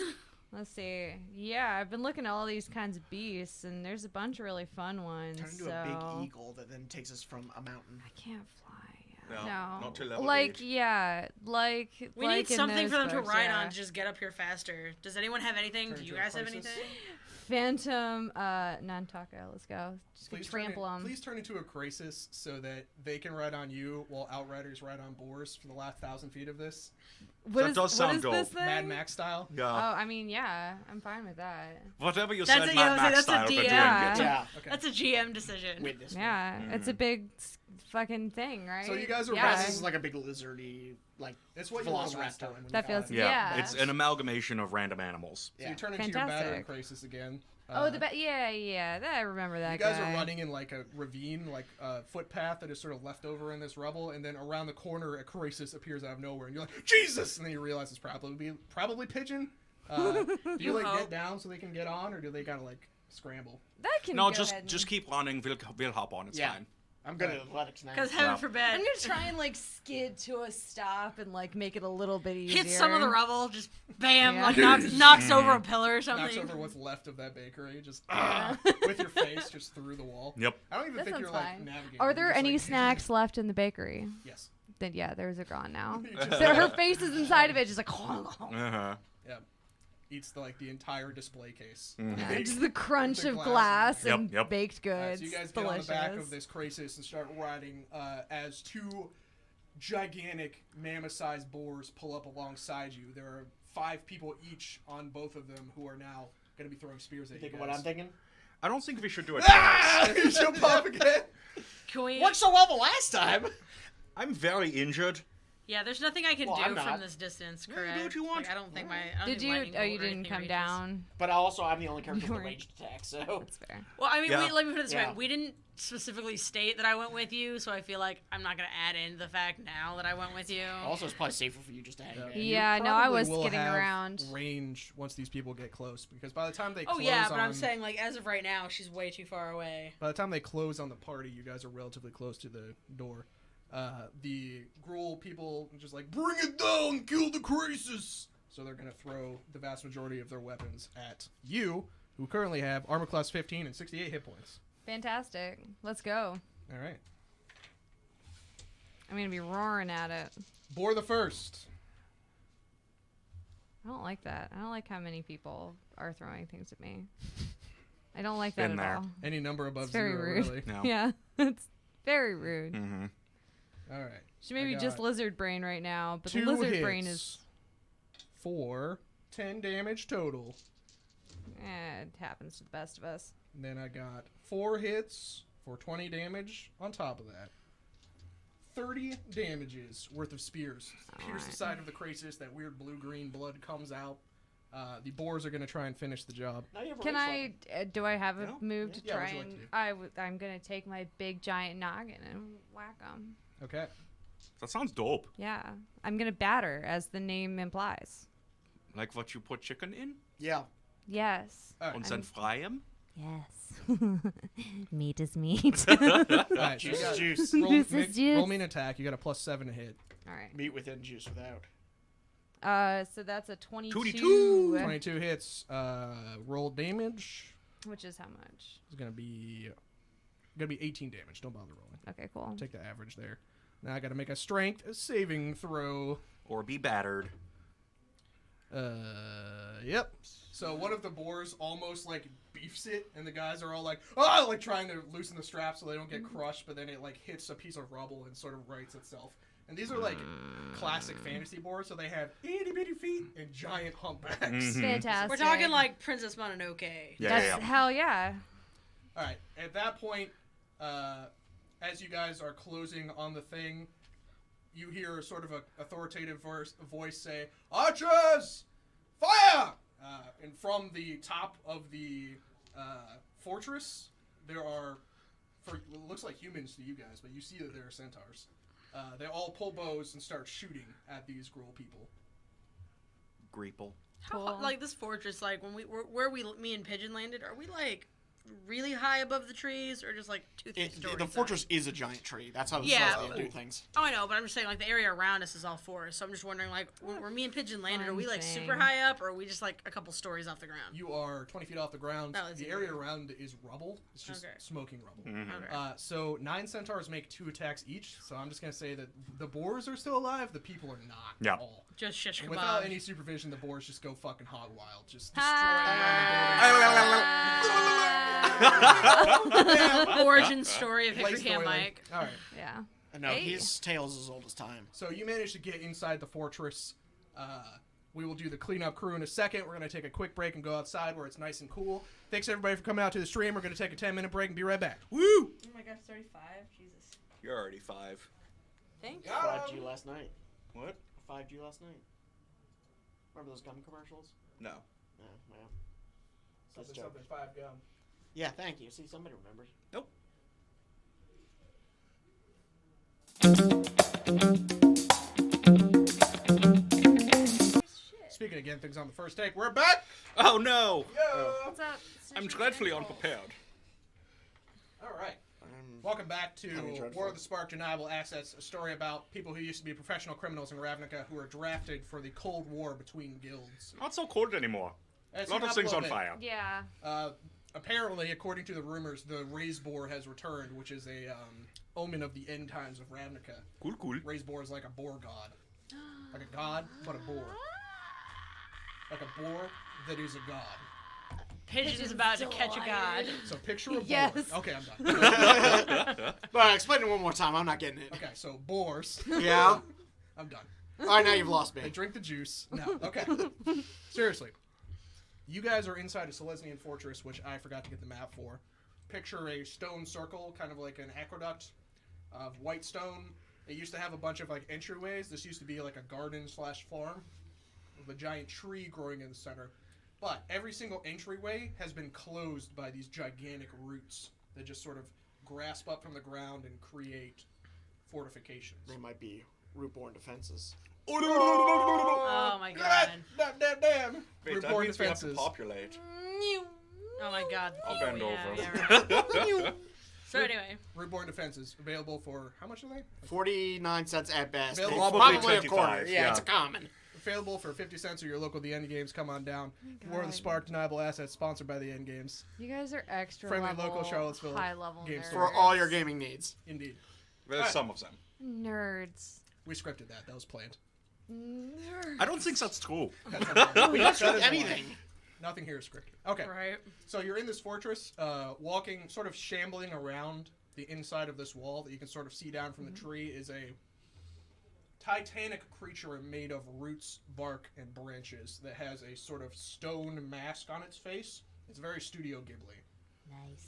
Let's see. Yeah, I've been looking at all these kinds of beasts, and there's a bunch of really fun ones. Turn into so a big eagle that then takes us from a mountain. I can't fly. No, No, not till level like 8. yeah, like We like need in something those for them to books, ride yeah. on to just get up here faster. Does anyone have anything? Turn Do you into a guys have crisis. anything? Phantom, Nantucket. Let's go. Just gonna Please turn, trample them. please turn into a crisis so that they can ride on you while Outriders ride on boars for the last 1,000 feet of this. That does sound what is this dope. thing? Mad Max style. Yeah. Oh, I mean, yeah, I'm fine with that. Whatever you That's said, a- Mad yeah, Max that's a style, but doing Yeah. it. Yeah. Okay. That's a GM decision. Witness. Yeah, it's a big fucking thing, right? So you guys are yeah. This is like a big lizardy, like It's what you were last Velociraptor. time when you That fought feels it. yeah. It's an amalgamation of random animals. So Yeah. you turn into your battering Fantastic. crisis again. Oh, yeah. I remember that You guys guy. are running in like a ravine, like a footpath that is sort of left over in this rubble, and then around the corner, a crisis appears out of nowhere, and you're like, Jesus! And then you realize it's probably Pigeon. Do you like hope. get down so they can get on, or do they gotta like scramble? That can No, go just ahead and- just keep running. We'll hop on. It's Yeah. fine. I'm good at athletics now. Because heaven Yeah. forbid, I'm gonna try and like skid to a stop and like make it a little bit easier. hit some of the rubble, just bam, Yeah. like knocks over a pillar or something. Knocks over what's left of that bakery, just with your face just through the wall. Yep. I don't even That think sounds you're like fine. navigating. Are you're there just, any like, snacks left in the bakery? Yes. Then yeah, theirs are gone now. You just- So her face is inside of it, just like Uh-huh. Yeah. Eats the entire display case. yeah, just the crunch The of glass. glass Yep, and yep. baked Alright, goods. so you guys get Delicious. on the back of this crisis and start riding as two gigantic mammoth-sized boars pull up alongside you. There are 5 people each on both of them who are now going to be throwing spears at you Think guys. of what I'm thinking. I don't think we should do it. Ah! You jump up again. Can we? Worked so well the last time. I'm very injured. Yeah, there's nothing I can Well, I'm do from not. this distance. Yeah, Correct. do what you want. Like, I don't think my. I don't Did think you? lightning Oh, bolt you or didn't anything come reaches. down. But also, I'm the only character You with a weren't- ranged attack, so. That's fair. Well, I mean, Yeah. let me put it this Yeah. way: we didn't specifically state that I went with you, so I feel like I'm not gonna add in the fact now that I went with you. Also, it's probably safer for you just to hang back. You Yeah, no, I probably was will getting have around. range once these people get close, because by the time they Oh close yeah, but on, I'm saying like as of right now, she's way too far away. by the time they close on the party, you guys are relatively close to the door. The Gruul people are just like, bring it down, kill the crisis. So they're gonna throw the vast majority of their weapons at you, who currently have armor class 15 and 68 hit points. Fantastic. Let's go. All right, I'm gonna be roaring at it. Boar the first. I don't like that. I don't like how many people are throwing things at me. I don't like that Been at there. all. Any number above It's very 0, rude. really. No. Yeah, it's very rude. Mm-hmm. All right. She may be I just got lizard brain right now, but 2 the lizard hits brain is. for 10 damage total. It happens to the best of us. And then I got 4 hits for 20 damage on top of that. 30 damages worth of spears. Pierce the side of the crisis, that weird blue-green blood comes out. The boars are going to try and finish the job. Now you have a Can ranged I? Do I have a No? move to Yeah, try what'd you like and? to do? I'm gonna take my big giant noggin and whack them. Okay. That sounds dope. Yeah, I'm gonna batter, as the name implies. Like what you put chicken in Yeah. Yes. All right. and then fry him. Yes. Meat is meat. All right, so you Juice got- is juice. roll, Juice is make- juice. roll me an attack. You got a +7 to hit. All right. Meat within, juice without. So that's a 22. 22. 22 hits. Roll damage. Which is how much? It's going to be 18 damage. Don't bother rolling. Okay, cool. Take the average there. Now I got to make a strength saving throw. Or be battered. Yep. So one of the boars almost like beefs it, and the guys are all like, oh, like trying to loosen the strap so they don't get crushed, but then it like hits a piece of rubble and sort of rights itself. And these are like classic fantasy boars, so they have itty bitty feet and giant humpbacks. Mhm. Fantastic. We're talking like Princess Mononoke. Yeah, That's yeah, yeah. hell yeah. All right. At that point, as you guys are closing on the thing, you hear sort of a authoritative voice say, "Archers, fire!" And from the top of the fortress, there are, it looks like humans to you guys, but you see that there are centaurs. They all pull bows and start shooting at these Gruul people. Greeple. How, Cool. like this fortress, like when me and Pigeon landed, are we like really high above the trees, or just like 2-3 stories? The up? fortress is a giant tree. That's how Yeah. supposed to do things. Oh, I know, but I'm just saying, like, the area around us is all forest. So I'm just wondering, like, where me and Pigeon landed, are we, like, Fun super thing. high up, or are we just, like, a couple stories off the ground? You are 20 feet off the ground. Oh, that's The easy. area around is rubble. It's just Okay. smoking rubble. Okay. So 9 centaurs make 2 attacks each. So I'm just gonna say that the boars are still alive. The people are not. Yeah. At all. Just shish kebab. Without any supervision, the boars just go fucking hog wild, just Origin story of destroying Hickory Ham everything. Mike. All right. Yeah. No, Hey. his tail's as old as time. So you managed to get inside the fortress. We will do the cleanup crew in a second. We're gonna take a quick break and go outside where it's nice and cool. Thanks everybody for coming out to the stream. We're gonna take a 10-minute break and be right back. Woo! Oh my gosh, 35? Jesus. You're already 5. Thank you. 5G last night. What? 5G last night. Remember those gum commercials? No. Yeah, well. That's a joke. Something 5 gum. Yeah, thank you. See, somebody remembers. Nope. Speaking of getting things on the first take, we're back. Oh no! Yo. What's up? I'm dreadfully unprepared. All right. Welcome back to Kinda dreadful. War of the Spark Deniable Assets, a story about people who used to be professional criminals in Ravnica who were drafted for the Cold War between guilds. Not so cold anymore. It's A lot of not things on bit. fire. Yeah. Apparently, according to the rumors, the Raised Boar has returned, which is a omen of the end times of Ravnica. Cool, cool. Raised Boar is like a boar god. Like a god, but a boar. Like a boar that is a god. Pigeon's about to catch a god. So picture a boar. Yes. Okay, I'm done. But explain it one more time. I'm not getting it. Okay, so boars. Yeah. I'm done. All right, now you've lost They me. drink the juice. No, okay. Seriously. You guys are inside a Silesian fortress, which I forgot to get the map for. Picture a stone circle, kind of like an aqueduct of white stone. It used to have a bunch of like entryways. This used to be like a garden / farm with a giant tree growing in the center. But every single entryway has been closed by these gigantic roots that just sort of grasp up from the ground and create fortifications. They might be root-borne defenses. Oh my god. Damn. Wait, that Root-borne means we have to defenses. populate. Oh my god. I'll bend Yeah, over. yeah, right. So anyway, Root-borne defenses available for how much are they? 49 cents at best. Available Well, for probably a 25, quarter. Yeah, yeah. it's a common. Available for 50 cents or your local The End Games. Come on down. War of the God. Spark, Deniable Assets, sponsored by The End Games. You guys are extra Friendly level, local Charlottesville high level game nerds. store. For all your gaming needs. Indeed. There's some of them. Nerds. We scripted that. That was planned. Nerds. I don't think that's true. That's not planned. We That don't is script anything. lying. Nothing here is scripted. Okay. right? So you're in this fortress, walking, sort of shambling around the inside of this wall that you can sort of see down from the tree is a titanic creature made of roots, bark, and branches that has a sort of stone mask on its face. It's very Studio Ghibli. Nice.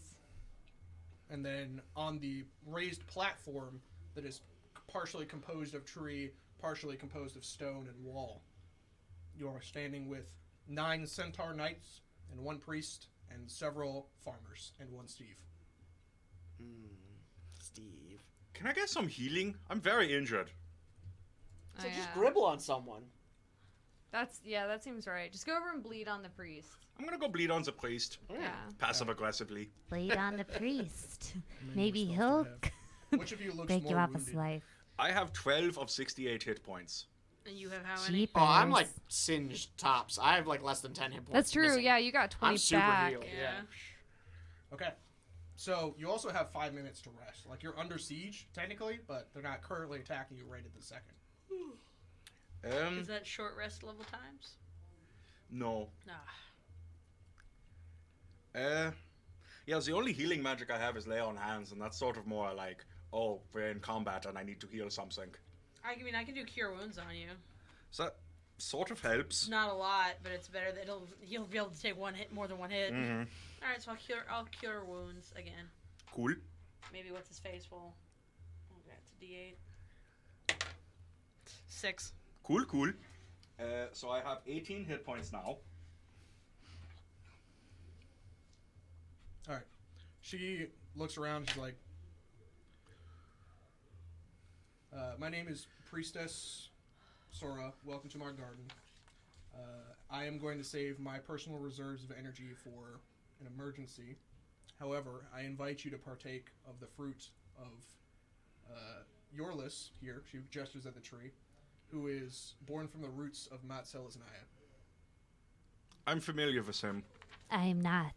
And then on the raised platform that is partially composed of tree, partially composed of stone and wall, you are standing with 9 centaur knights and 1 priest and several farmers and 1 Steve. Steve. Can I get some healing? I'm very injured. Oh, So just yeah. dribble on someone. That seems right. Just go over and bleed on the priest. I'm gonna go bleed on the priest. Yeah. Passive aggressively. Bleed on the priest. Many Maybe spells he'll to have. Which of you looks break more you off his wounded? life. I have 12 of 68 hit points. And you have how many? Jeepers. Oh, I'm like singed tops. I have like less than 10 hit points. That's true. missing. Yeah, you got 20 I'm super back. healed. Yeah. Yeah. Okay. So you also have 5 minutes to rest. Like you're under siege technically, but they're not currently attacking you right at the second. Is that short rest level times? No. Nah. Yeah, the only healing magic I have is lay on hands, and that's sort of more like, oh, we're in combat and I need to heal something. I mean, I can do cure wounds on you. So that sort of helps. It's not a lot, but it's better that you'll be able to take more than one hit. Mm-hmm. All right, so I'll cure wounds again. Cool. Maybe what's his face will. Oh, that's a D8. 6. Cool, cool. So I have 18 hit points now. All right. She looks around. She's like, "My name is Priestess Sora. Welcome to my garden. I am going to save my personal reserves of energy for an emergency. However, I invite you to partake of the fruit of Yorlis here. She gestures at the tree, who is born from the roots of Mat Selesnaya. I'm familiar with him. I am not.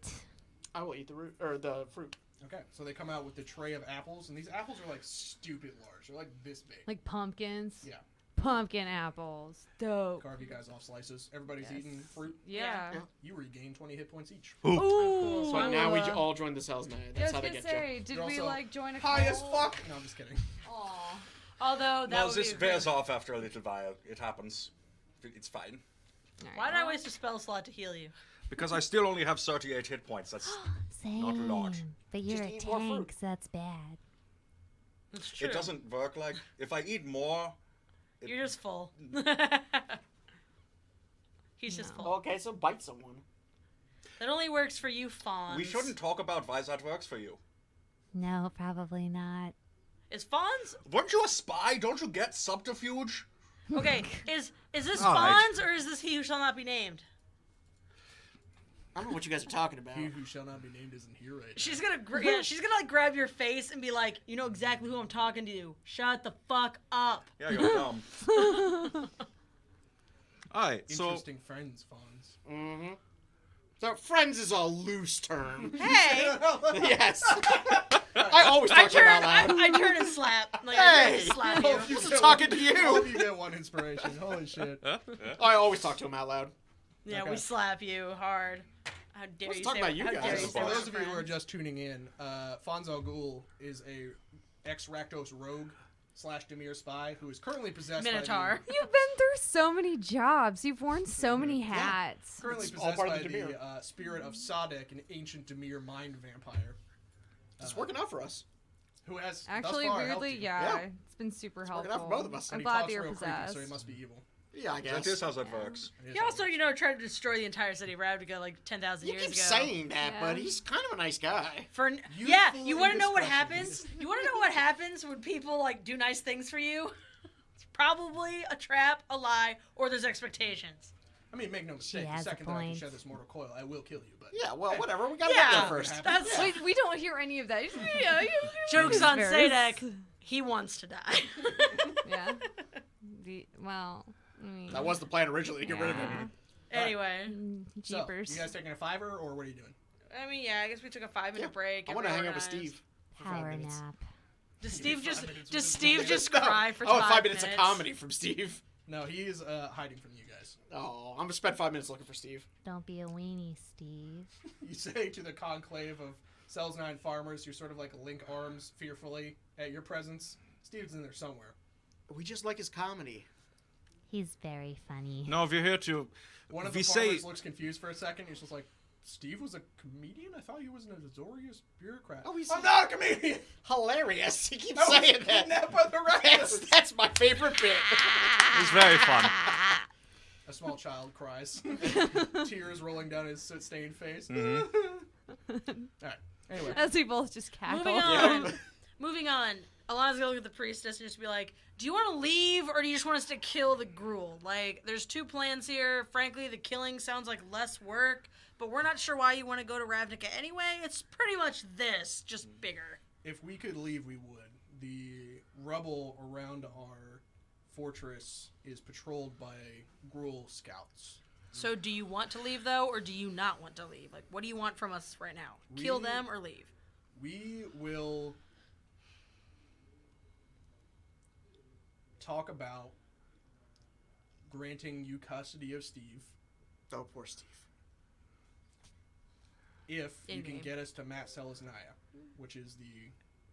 I will eat the root or the fruit. Okay, so they come out with the tray of apples, and these apples are like stupid large. They're like this big. Like pumpkins. Yeah. Pumpkin apples. Dope. Carve you guys off slices. Everybody's Yes. eating fruit. Yeah. Yeah. You regain 20 hit points each. Ooh. So now we all join the cells now. Yeah, I That's was how they gonna get say, you. did You're we also like join a High as cult? fuck. No, I'm just kidding. Aw. Although that No, would this be wears off after a little while. It happens. It's fine. Alright, Why did I well, waste a spell slot to heal you? Because I still only have 38 hit points. That's Same. Not a lot. But you're Just a eat more fruit. tank, so that's bad. It's true. It doesn't work like if I eat more. You're just full. He's just No. full. Okay, so bite someone. That only works for you, Fawns. We shouldn't talk about why that works for you. No, probably not. Is Fawns Weren't you a spy? Don't you get subterfuge? okay? Is this All right. Fawns or is this he who shall not be named? I don't know what you guys are talking about. He who shall not be named isn't here right She's gonna she's gonna like grab your face and be like, you know exactly who I'm talking to. Shut the fuck up. Yeah, you're dumb. Alright, so Interesting friends, Fawns. Mm-hmm. So friends is a loose term. Hey, Yes. I always talk to him out loud. I turn and slap. Like, Hey! I slap I you. hope you I'm get talking one- to you. I hope you get one inspiration. Holy shit. I always talk to him out loud. Yeah, Okay. we slap you hard. How dare Let's you talk say about you how guys. dare you For say For we're those of you who are friends. just tuning in, Fonz Al Ghul is a ex-Rakdos rogue / Demir spy who is currently possessed Minotaur. You've been through so many jobs. You've worn so many hats. Currently It's all possessed part by of the Demir. the spirit of Sadek, an ancient Demir mind vampire. It's working out for us. Who has Actually, thus far helped weirdly, you. yeah, it's been super It's helpful. working out for both of us. I'm And he glad talks that you're real creepy, possessed. so he must be evil. Yeah, I guess. that is how that works. It is He how also, it you know, tried to destroy the entire city of Ravnica like 10,000 You years keep ago. saying that, Yeah. but he's kind of a nice guy. For Youthful yeah, you want to know what indiscretions. happens? You want to know what happens when people like do nice things for you? It's probably a trap, a lie, or there's expectations. I mean, make no mistake. The has a second that I can point. shed this mortal coil, I will kill you. But Yeah, well, whatever. We gotta Yeah. get there first. That's We don't hear any of that. Yeah, jokes on Very- Sadek. He wants to die. Yeah. Well, I mean, That was the plan originally, to get rid of yeah. him. Anyway, So, Jeepers. you guys taking a fiver, or what are you doing? I mean, yeah, I guess we took a 5-minute Yeah, break. I and want to hang out with reorganized. Steve. for 5 Power minutes. nap. Does Steve just 5 minutes does with Steve his- just No. cry for Oh, 5 5 minutes minutes? of comedy from Steve. No, he is hiding from you guys. Oh, I'm gonna spend 5 minutes looking for Steve. Don't be a weenie, Steve. You say to the conclave of Cells 9 farmers, you sort of like link arms fearfully at your presence. Steve's in there somewhere. We just like his comedy. He's very funny. No, we're here to. One of We the say- farmers looks confused for a second. He's just like, Steve was a comedian? I thought he was an Azorius bureaucrat. Oh, he's- I'm not a comedian! Hilarious. He keeps I was saying that. kidnapped by the Rakdos! That's my favorite bit. It's very fun. A small child cries. Tears rolling down his soot-stained face. Mhm. Alright, anyway. As we both just cackle. Moving Yeah. on. Moving on. Alana's gonna look at the priestess and just be like, do you want to leave or do you just want us to kill the Gruul? Like, there's two plans here. Frankly, the killing sounds like less work, but we're not sure why you want to go to Ravnica anyway. It's pretty much this, just bigger. If we could leave, we would. The rubble around our fortress is patrolled by Gruul scouts. So do you want to leave, though, or do you not want to leave? Like, what do you want from us right now? Kill We- them or leave? We will talk about granting you custody of Steve Oh, poor Steve. if you can In-game. get us to Mat Selesnaya, which is the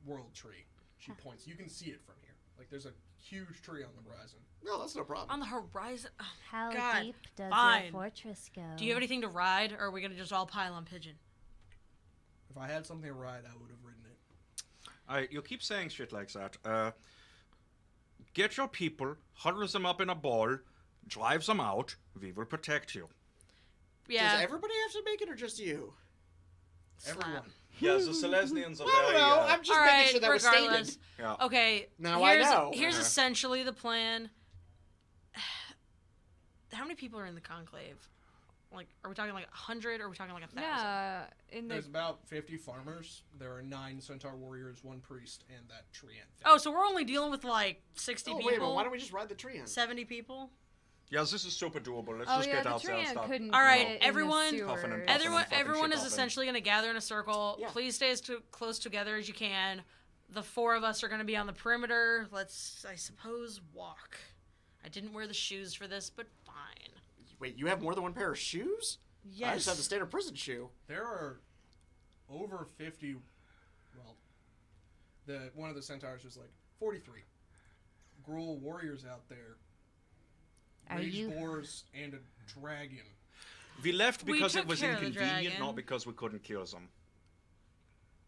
world tree. She points. You can see it from here. Like, there's a huge tree on the horizon. No, that's no problem. On the horizon? Oh, How God, deep does fine. your fortress go? do you have anything to ride, or are we going to just all pile on Pigeon? If I had something to ride, I would have ridden it. You keep saying shit like that. Get your people, huddle them up in a ball, drive them out. We will protect you. Yeah. Does everybody have to make it or just you? slap. Everyone. Yeah, the Selesnians are I don't very. know. I'm just All making right, sure that was regardless. stated. Yeah. Okay. Now I know. Here's Uh-huh. essentially the plan. How many people are in the conclave? Like, are we talking like 100 or are we talking like 1,000? Yeah, in the There's about 50 farmers. There are 9 centaur warriors, 1 priest, and that tree ant thing. Oh, so we're only dealing with like 60 Oh, people? wait a minute. Why don't we just ride the tree in? 70 people? Yes, this is super doable. Let's oh just yeah, get the out there tree and ant start. couldn't. All right, fit in the everyone- sewers. Puffin' and Everyone shit is open. essentially going to gather in a circle. Yeah. Please stay as close together as you can. The 4 of us are going to be on the perimeter. Let's, I suppose, walk. I didn't wear the shoes for this, but fine. Wait, you have more than one pair of shoes? Yes. I just have the standard prison shoe. There are over 50. Well, one of the centaurs was like 43 Gruul warriors out there. Are Rage you- boars and a dragon. We left We because it took was care of the inconvenient, dragon. not because we couldn't kill them.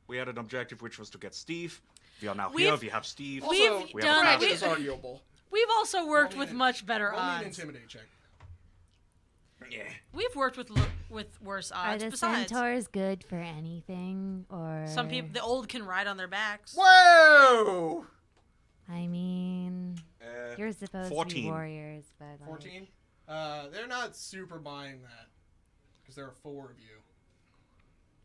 We had an objective which was to get Steve. We are now We've- here. We have Steve. Also, We've we have a done. dragon. Dragon We, is arguable. we've also worked Roll me with an- much better Roll me an odds. intimidate check. Yeah. We've worked with worse Are odds. the Besides, centaurs good for anything, or some people, the old can ride on their backs. Whoa! I mean, you're supposed to 14. be warriors, but like, 14. They're not super buying that because there are 4 of you.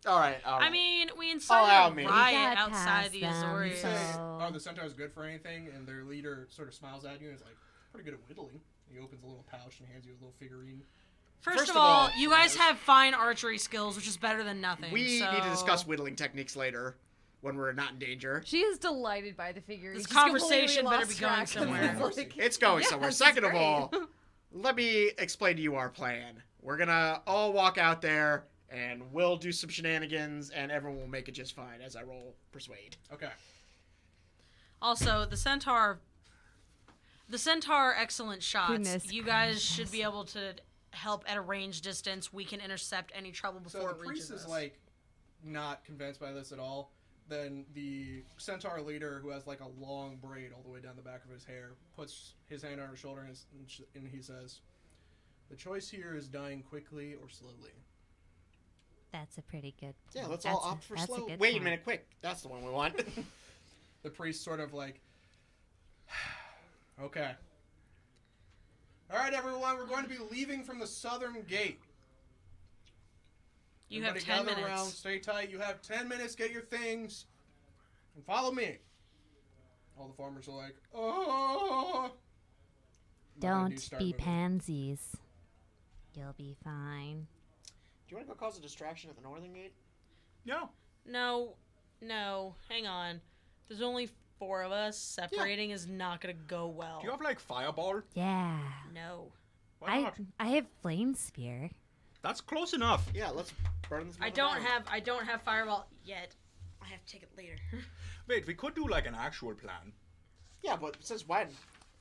All right. I mean, we Allow incited me. a We riot got outside past the them, Azorius. Say, So- are the centaurs good for anything? And their leader sort of smiles at you and is like, pretty good at whittling. He opens a little pouch and hands you a little figurine. First of all, you guys have fine archery skills, which is better than nothing. we so... need to discuss whittling techniques later when we're not in danger. She is delighted by the figure. This She's completely conversation better lost be going track. somewhere. It's like- It's going Yes, somewhere. it's Second of great. all, let me explain to you our plan. We're gonna all walk out there and we'll do some shenanigans and everyone will make it just fine as I roll persuade. Okay. Also, the centaur excellent shots. Goodness You guys should be able to help at a range distance. We can intercept any trouble So before the it reaches priest is us. like not convinced by this at all. Then the centaur leader, who has like a long braid all the way down the back of his hair, puts his hand on her shoulder and he says, "The choice here is dying quickly or slowly." that's a pretty good. Yeah, let's that's all a- opt for that's a slow. good Wait a point. minute, quick. That's the one we want. The priest sort of like, okay. All right, everyone, we're going to be leaving from the southern gate. You have Everybody 10 gather minutes. around, stay tight. You have 10 minutes. Get your things, and follow me. All the farmers are like, "Oh." What do I do? Don't Start be moving. pansies. You'll be fine. Do you want to go cause a distraction at the northern gate? Yeah. No, hang on. There's only 4 of us. Separating is not going to go well. Do you have like fireball? Yeah. No. Why not? I have flame spear. That's close enough. Yeah, let's burn this. I don't have fireball yet. I have to take it later. Wait, we could do like an actual plan. Yeah, but since when?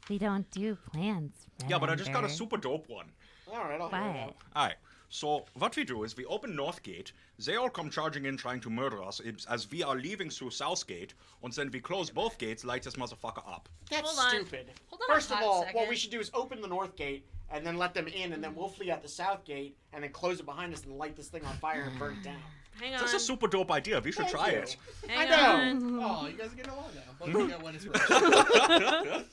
We don't do plans. Yeah, but I just got a remember? super dope one. All right, I'll hear it What? out. Alright, so what we do is we open North Gate, they all come charging in trying to murder us as we are leaving through South Gate, and then we close both gates, light this motherfucker up. That's Hold on. stupid. Hold on a First of hot all, what second. we should do is open the north gate and then let them in, and then we'll flee out the south gate and then close it behind us and light this thing on fire and burn it down. Hang on. That's a super dope idea, we should Thank try you. it. Hang I know. on. Oh, you guys are getting along now. Both of you got one inspiration.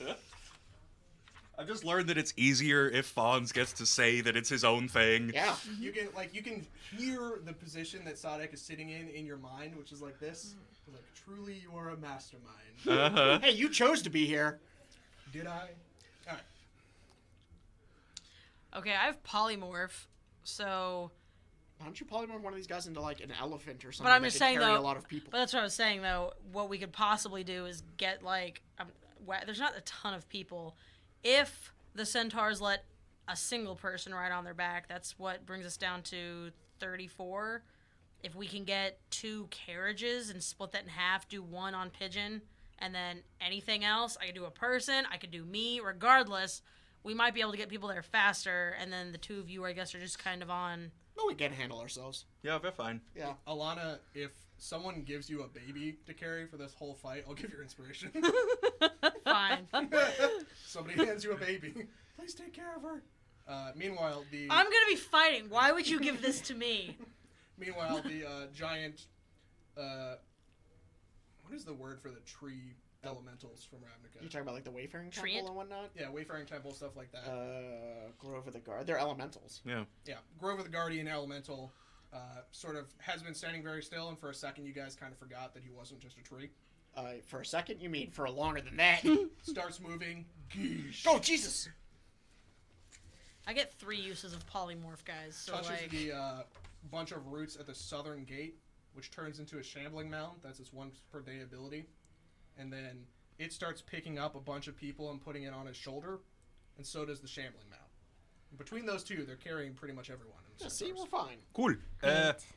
I've just learned that it's easier if Fonz gets to say that it's his own thing. Yeah. You can hear the position that Sadek is sitting in your mind, which is like this. It's like, truly, you are a mastermind. Uh-huh. Hey, you chose to be here. Did I? All right. Okay, I have polymorph, so. Why don't you polymorph one of these guys into like an elephant or something? But I'm that just could saying carry though. a lot of people. But that's what I was saying though. What we could possibly do is get like, there's not a ton of people. If the centaurs let a single person ride on their back, that's what brings us down to 34. If we can get 2 carriages and split that in half, do 1 on Pigeon, and then anything else, I could do a person, I could do me, regardless, we might be able to get people there faster, and then the 2 of you, I guess, are just kind of on. No, we can handle ourselves. Yeah, we're fine. Yeah. Alana, if someone gives you a baby to carry for this whole fight, I'll give your inspiration. Fine. Somebody hands you a baby. Please take care of her. Meanwhile, the I'm gonna be fighting. Why would you give this to me? giant. What is the word for the tree elementals from Ravnica. You talking about like the Wayfaring Treant? Temple and whatnot? Yeah, Wayfaring Temple, stuff like that. Grove of the Guard. They're elementals. Yeah. Yeah, Grove of the Guardian Elemental sort of has been standing very still, and for a second you guys kind of forgot that he wasn't just a tree. For a second, you mean for longer than that? Starts moving. Geesh. Oh, Jesus! I get 3 uses of polymorph, guys. So Touches like, the bunch of roots at the southern gate, which turns into a shambling mound. That's its 1 per day ability. And then it starts picking up a bunch of people and putting it on his shoulder, and so does the shambling mound. And between those two, they're carrying pretty much everyone. In the Yeah, see, centaurs. we're fine. Cool.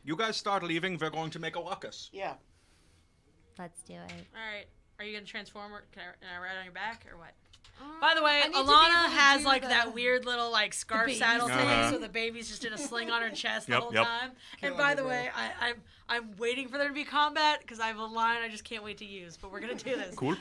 You guys start leaving. We're going to make a ruckus. Yeah. Let's do it. all right, are you gonna transform? Or can I ride on your back or what? By the way, I need to be Alana able to has do like the- that weird little like scarf baby saddle thing, Uh-huh. so the baby's just in a sling on her chest the Yep, whole yep. time. Kill And by me, the bro. way, I'm waiting for there to be combat because I have a line I just can't wait to use. But we're gonna do this. Cool.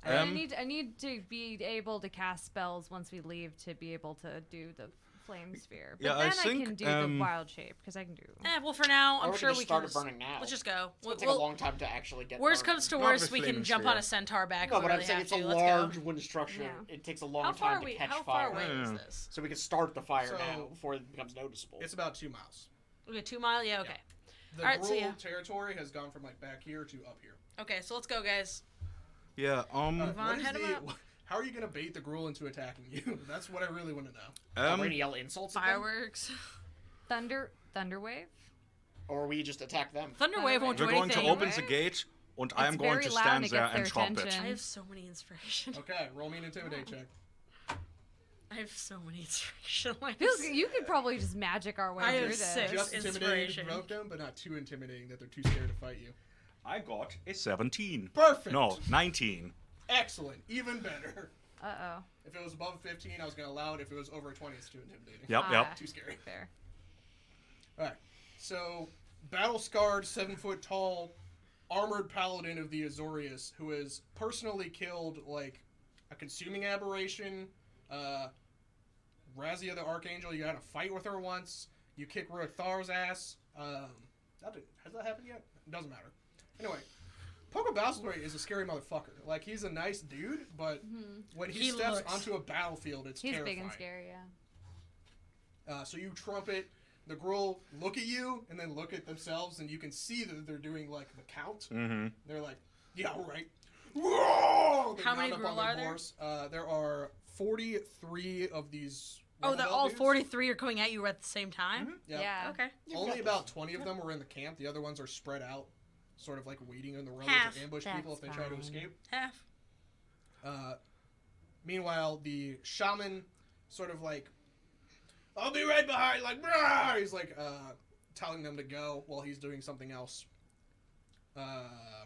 I Um, need to be able to cast spells once we leave to be able to do the flame sphere. But Yeah, I then think, can do the wild shape because I can do. Well, for now, Or I'm we sure can just we start can. it burning now. Let's just go. It's gonna take a long time to actually get. Worst burning. comes to Not worst, with we can flaming jump sphere. on a centaur back. No, if we but I'm really saying have it's a to. Let's large go. wind structure. Yeah. It takes a How long far time to away? catch How fire. far away is Yeah. this? So we can start the fire So- now before it becomes noticeable. It's about 2 miles. Okay, 2 mile. Yeah. Okay. The Alright, so Gruul yeah. territory has gone from like back here to up here. Okay, so let's go, guys. Yeah. Move on, What is head 'em the- up. How are you gonna bait the Gruul into attacking you? That's what I really want to know. Are we gonna yell insults at them? Fireworks. Thunderwave. Or we just attack them? Thunderwave won't do We're going to anything. open the gate, and I am It's going very to loud stand and it there gets and their trumpet. attention. I have so many inspiration. Okay, roll me an intimidate check. I have so many inspiration. Feels you could probably just magic our way I through have this. 6. Just intimidating to inspiration. provoke them, but not too intimidating that they're too scared to fight you. I got a 17. Perfect. No, 19. Excellent. Even better. Uh If it was above 15, I was gonna allow it. If it was over 20, it's too intimidating. Yep, Ah. yep. Too scary. Fair. All right. So, battle-scarred, 7-foot tall, armored paladin of the Azorius, who has personally killed like a consuming aberration, Razia the Archangel. You had a fight with her once. You kick Ruathar's ass. Has that happened yet? It doesn't matter. Anyway, Pogo Balsaloy is a scary motherfucker. Like, he's a nice dude, but when he He steps looks- onto a battlefield, it's He's terrifying. big and scary, yeah. So you trumpet, the Gruul look at you, and then look at themselves, and you can see that they're doing, like, the count. Mm-hmm. They're like, yeah, all right. Whoa! They How many mount up on Gruul their are there? horse. There are 43 of these. Oh, rebel that all dudes. 43 are coming at you at the same time? Yep. Yeah. Okay. Only about 20 of them were in the camp. The other ones are spread out, sort of like waiting in the road Half. to ambush people if they That's try to fine. escape. Half. Meanwhile, the shaman sort of like, I'll be right behind, like, brah! He's like telling them to go while he's doing something else.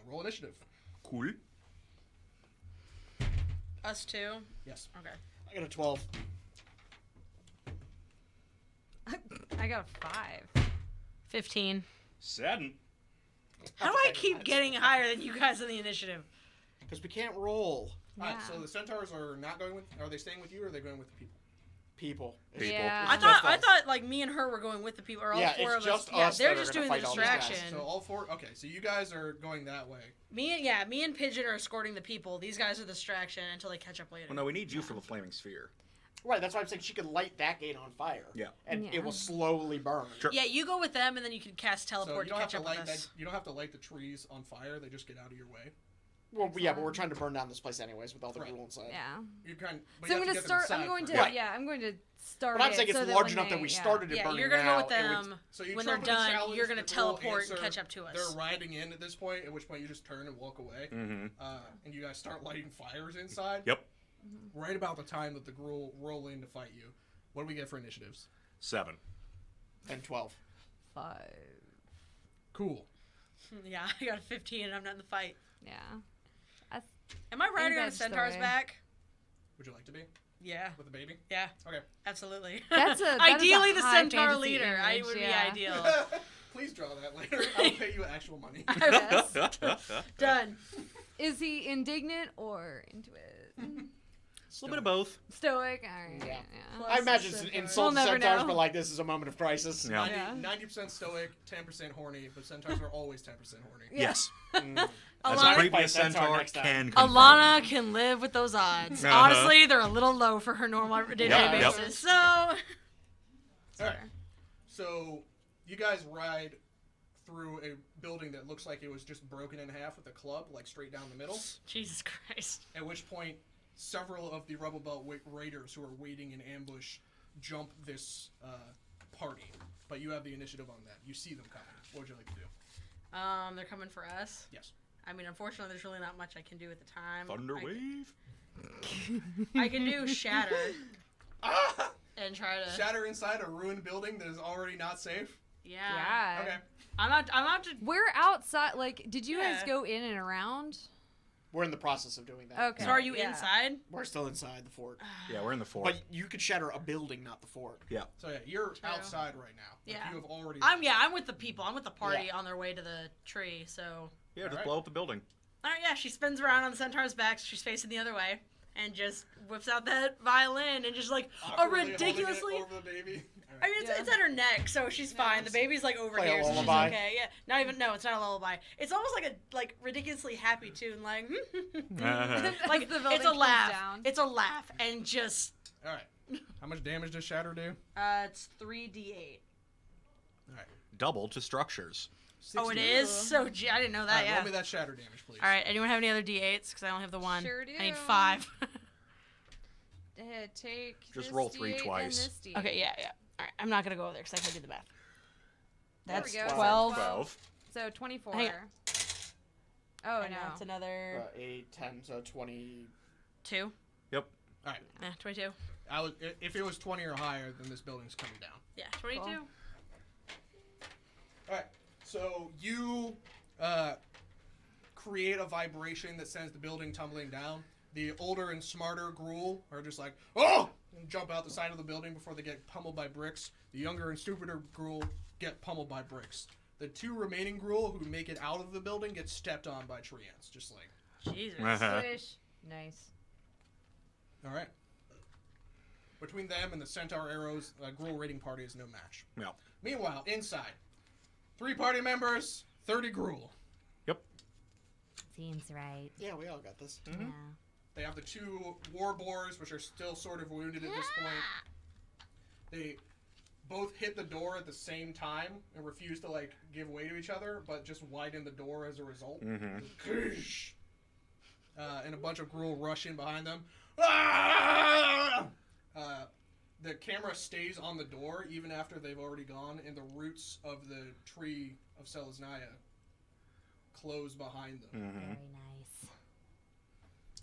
Roll initiative. Cool. Us too? Yes. Okay. I got a 12. I got a 5. 15. 7. How do I keep getting higher than you guys in the initiative? Because we can't roll. Alright, Yeah. so the centaurs are not going with. Are they staying with you, or are they going with the people? People. People. Yeah. I It's thought just I us. thought like me and her were going with the people, or all Yeah, 4 it's of us. just Yeah, us they're that are just gonna doing the fight all these guys. distraction. So all 4. Okay, so you guys are going that way. Me and Pigeon are escorting the people. These guys are the distraction until they catch up later. Well, no, we need you for the flaming sphere. Right, that's why I'm saying she could light that gate on fire. Yeah. And Yeah. it will slowly burn. Sure. Yeah, you go with them, and then you can cast So teleport you to don't have catch to up with light us. that. You don't have to light the trees on fire. They just get out of your way. Well, yeah, but we're trying to burn down this place anyways with all the Right. Gruul inside. Yeah. You kind. But So you I'm have gonna to start. get them I'm going to. inside first. Yeah, I'm going to start. But I'm it saying it's so that large when enough that they- we yeah. started it Yeah, burning you're gonna now. go with it would- them. So you When they're trumpet the done, challenge, you're gonna the Gruul teleport and answer, catch up to us. They're riding in at this point, at which point you just turn and walk away. Mm-hmm. And you guys start lighting fires inside. Yep. Right about the time that the Gruul roll in to fight you. What do we get for initiatives? 7. And 12. 5. Cool. Yeah, I got a 15, and I'm not in the fight. Yeah. Am I riding on a that's the centaur's way. back? Would you like to be Yeah. with the baby? Yeah. Okay. Absolutely. That is a Ideally, the high centaur fantasy leader. image, would yeah. be ideal. Please draw that later. I'll pay you actual money. Yes. Done. Is he indignant or into it? A little bit of both. Stoic. All right. Yeah. Yeah. I imagine it's Centaurs. insulting We'll never centaurs, know. but like this is a moment of crisis. Yeah. 90% stoic, 10% horny, but centaurs are always 10% horny. Yes. Mm. As Alana- a previous Centaur centaur next time. can confirm. Alana can live with those odds. Uh-huh. Honestly, they're a little low for her normal day-to-day Yep. basis. So, All right. So you guys ride through a building that looks like it was just broken in half with a club, like straight down the middle. Jesus Christ. At which point, several of the Rebel Belt raiders who are waiting in ambush jump this party. But you have the initiative on that. You see them coming. What would you like to do? They're coming for us. Yes. I mean, unfortunately, there's really not much I can do at the time. Thunder wave. I can do shatter Ah! and try to. Shatter inside a ruined building that is already not safe. Yeah. Yeah. Okay. I'm not. We're outside. Like, did you guys Yeah. go in and around? We're in the process of doing that. Okay. So are you Yeah. inside? We're still inside the fort. Yeah, we're in the fort. But you could shatter a building, not the fort. So yeah, you're True. outside right now. Like, Yeah. you have already. I'm with the people. I'm with the party on their way to the tree. So. Yeah, just Alright. blow up the building. All right. Yeah. She spins around on the centaur's back. So she's facing the other way, and just whips out that violin and just like a awkwardly holding it ridiculously. over the baby. I mean, it's at her neck, so she's fine. The baby's like over Play a here, so she's lullaby. okay. Yeah, not even. No, it's not a lullaby. It's almost like a ridiculously happy tune, like like The building it's a comes laugh. down. It's a laugh, and just All right. How much damage does Shatter do? it's 3d8. All right. Double to structures. Oh, it 60. is. So gee, I didn't know All that. right, Yeah. roll me that Shatter damage, please. All right. Anyone have any other d8s? Because I only have the one. Sure do. I need 5. Take. Just this roll 3 D8 and twice. this D8. okay. Yeah. Yeah. All right. I'm not gonna go over there because I can't do the math. There That's we go. 12. 12. So 24. Hang on. Oh And no. that's another 8, 10, so 20. 2. All right. 22. If it was 20 or higher, then this building's coming down. Yeah. 22. Cool. All right. So you create a vibration that sends the building tumbling down. The older and smarter Gruul are just like, oh! And jump out the side of the building before they get pummeled by bricks. The younger and stupider Gruul get pummeled by bricks. The 2 remaining Gruul who make it out of the building get stepped on by tree ants. Just like, Jesus. Swish. Nice. all right. Between them and the Centaur Arrows, Gruul raiding party is no match. Yeah. Meanwhile, inside, 3 party members, 30 Gruul. Seems right. Yeah, we all got this. Yeah. They have the 2 war boars, which are still sort of wounded at this point. They both hit the door at the same time and refuse to like give way to each other, but just widen the door as a result. Koosh! And a bunch of Gruul rush in behind them. Ah! The camera stays on the door even after they've already gone, and the roots of the tree of Selesnaya close behind them. Very nice.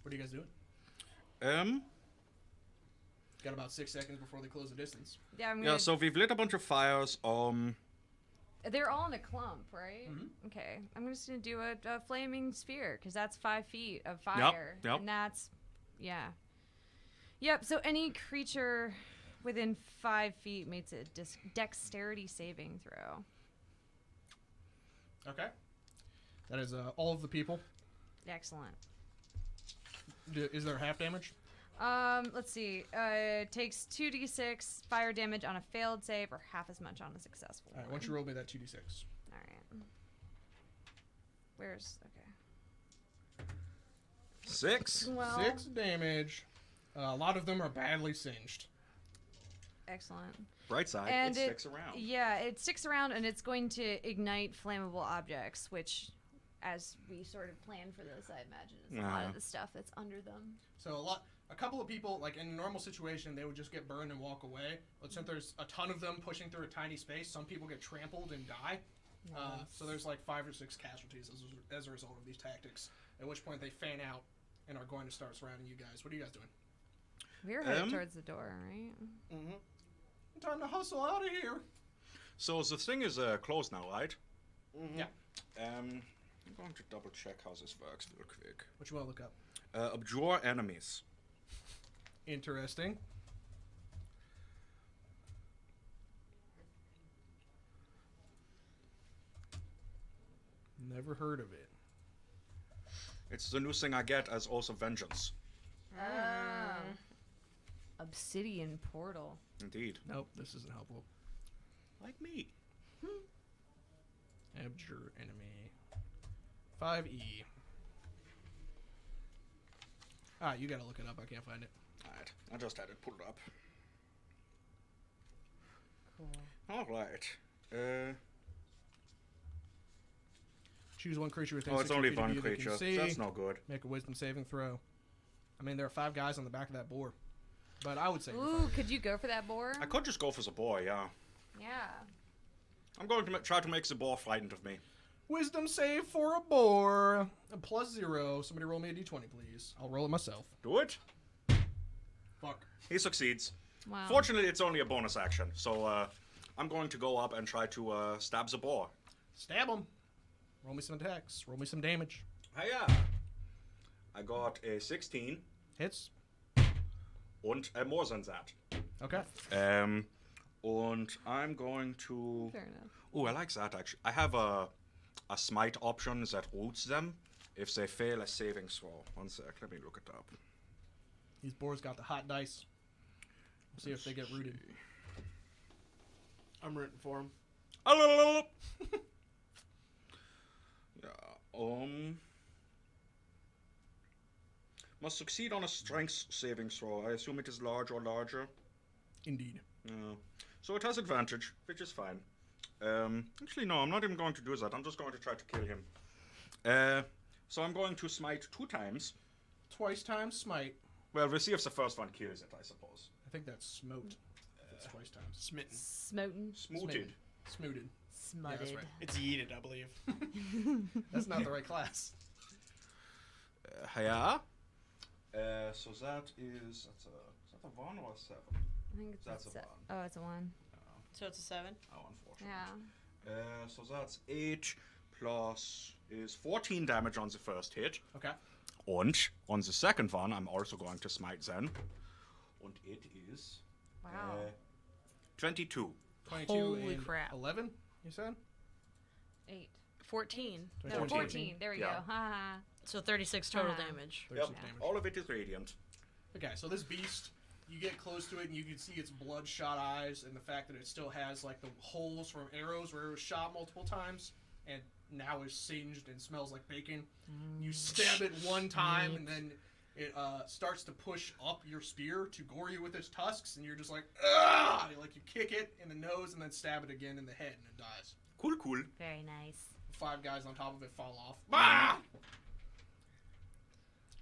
What are you guys doing? Got about 6 seconds before they close the distance. Yeah, I'm gonna. Yeah, so we've lit a bunch of fires. They're all in a clump, right? Mhm. Okay. I'm just gonna do a flaming sphere because that's 5 feet of fire, yep. and that's, yeah. Yep. So any creature within 5 feet makes a dexterity saving throw. Okay. That is all of the people. Excellent. Is there half damage? Let's see. Takes 2d6 fire damage on a failed save, or half as much on a successful. All right, why one. don't you roll me that 2d6? All right. Where's okay? 6. Well, 6 damage. A lot of them are badly singed. excellent. Bright side, And it sticks around. Yeah, it sticks around, and it's going to ignite flammable objects, which, as we sort of plan for this, I imagine is a lot of the stuff that's under them. So a couple of people, like in a normal situation, they would just get burned and walk away. But since there's a ton of them pushing through a tiny space, some people get trampled and die. So there's like 5 or 6 casualties as a result of these tactics. At which point they fan out and are going to start surrounding you guys. What are you guys doing? We're headed towards the door, right? Mm-hmm. Time to hustle out of here. So the thing is closed now, right? Mm-hmm. Yeah. I'm going to double check how this works real quick. What you want to look up? Abjure enemies. Interesting. Never heard of it. It's the new thing I get as also vengeance. Obsidian portal. Indeed. Nope, this isn't helpful. Like me. Abjure enemy. 5E. Ah, you gotta look it up. I can't find it. Alright, I just had it pulled up. Cool. Alright. Choose one creature within Oh, it's 60 only feet of one you that you creature. can see. That's no good. Make a wisdom saving throw. I mean, there are 5 guys on the back of that boar. But I would say you're Ooh, fine. could you go for that boar? I could just go for the boy, yeah. Yeah. I'm going to try to make the boar frightened of me. Wisdom save for a boar. A +0. Somebody roll me a d20, please. I'll roll it myself. Do it. Fuck. He succeeds. Wow. Fortunately, it's only a bonus action, so I'm going to go up and try to stab the boar. Stab him. Roll me some attacks. Roll me some damage. Hiya! I got a 16 Hits. and more than that. Okay. And I'm going to... Fair enough. Oh, I like that, actually. I have a smite option that roots them if they fail a saving throw. One sec, let me look it up. These boars got the hot dice. We'll see if they get rooted. I'm rooting for him. Yeah, must succeed on a strength saving throw. I assume it is large or larger. Indeed. So it has advantage, which is fine. Actually, no, I'm not even going to do that. I'm just going to try to kill him. So I'm going to smite 2 times. Twice times smite. Well, we'll see if the first one kills it, I suppose. I think that's smote. If it's twice times. Smitten. Smoten. Smooted. Smooted. Smutted. that's right. It's yeeted, I believe. That's not the right class. Yeah. So that is... Is that a 1 or a 7? I think it's That's a 1. Oh, it's a 1. So it's a 7. Oh, unfortunately. Yeah. So that's 8 plus is 14 damage on the first hit. Okay. And on the second one, I'm also going to smite then. And it is Wow. 22. 22 Holy and crap. 11, you said? 8. 14. No, 14. 14. There we Yeah. go. Ha ha. So 36 total Ah. damage. 36 Yep. damage. All of it is radiant. Okay, so this beast, you get close to it and you can see its bloodshot eyes and the fact that it still has like the holes from arrows where it was shot multiple times and now is singed and smells like bacon. You stab it one time and then it starts to push up your spear to gore you with its tusks and you're just like, ah! Like you kick it in the nose and then stab it again in the head and it dies. Cool, cool. Very nice. 5 guys on top of it fall off. Ah!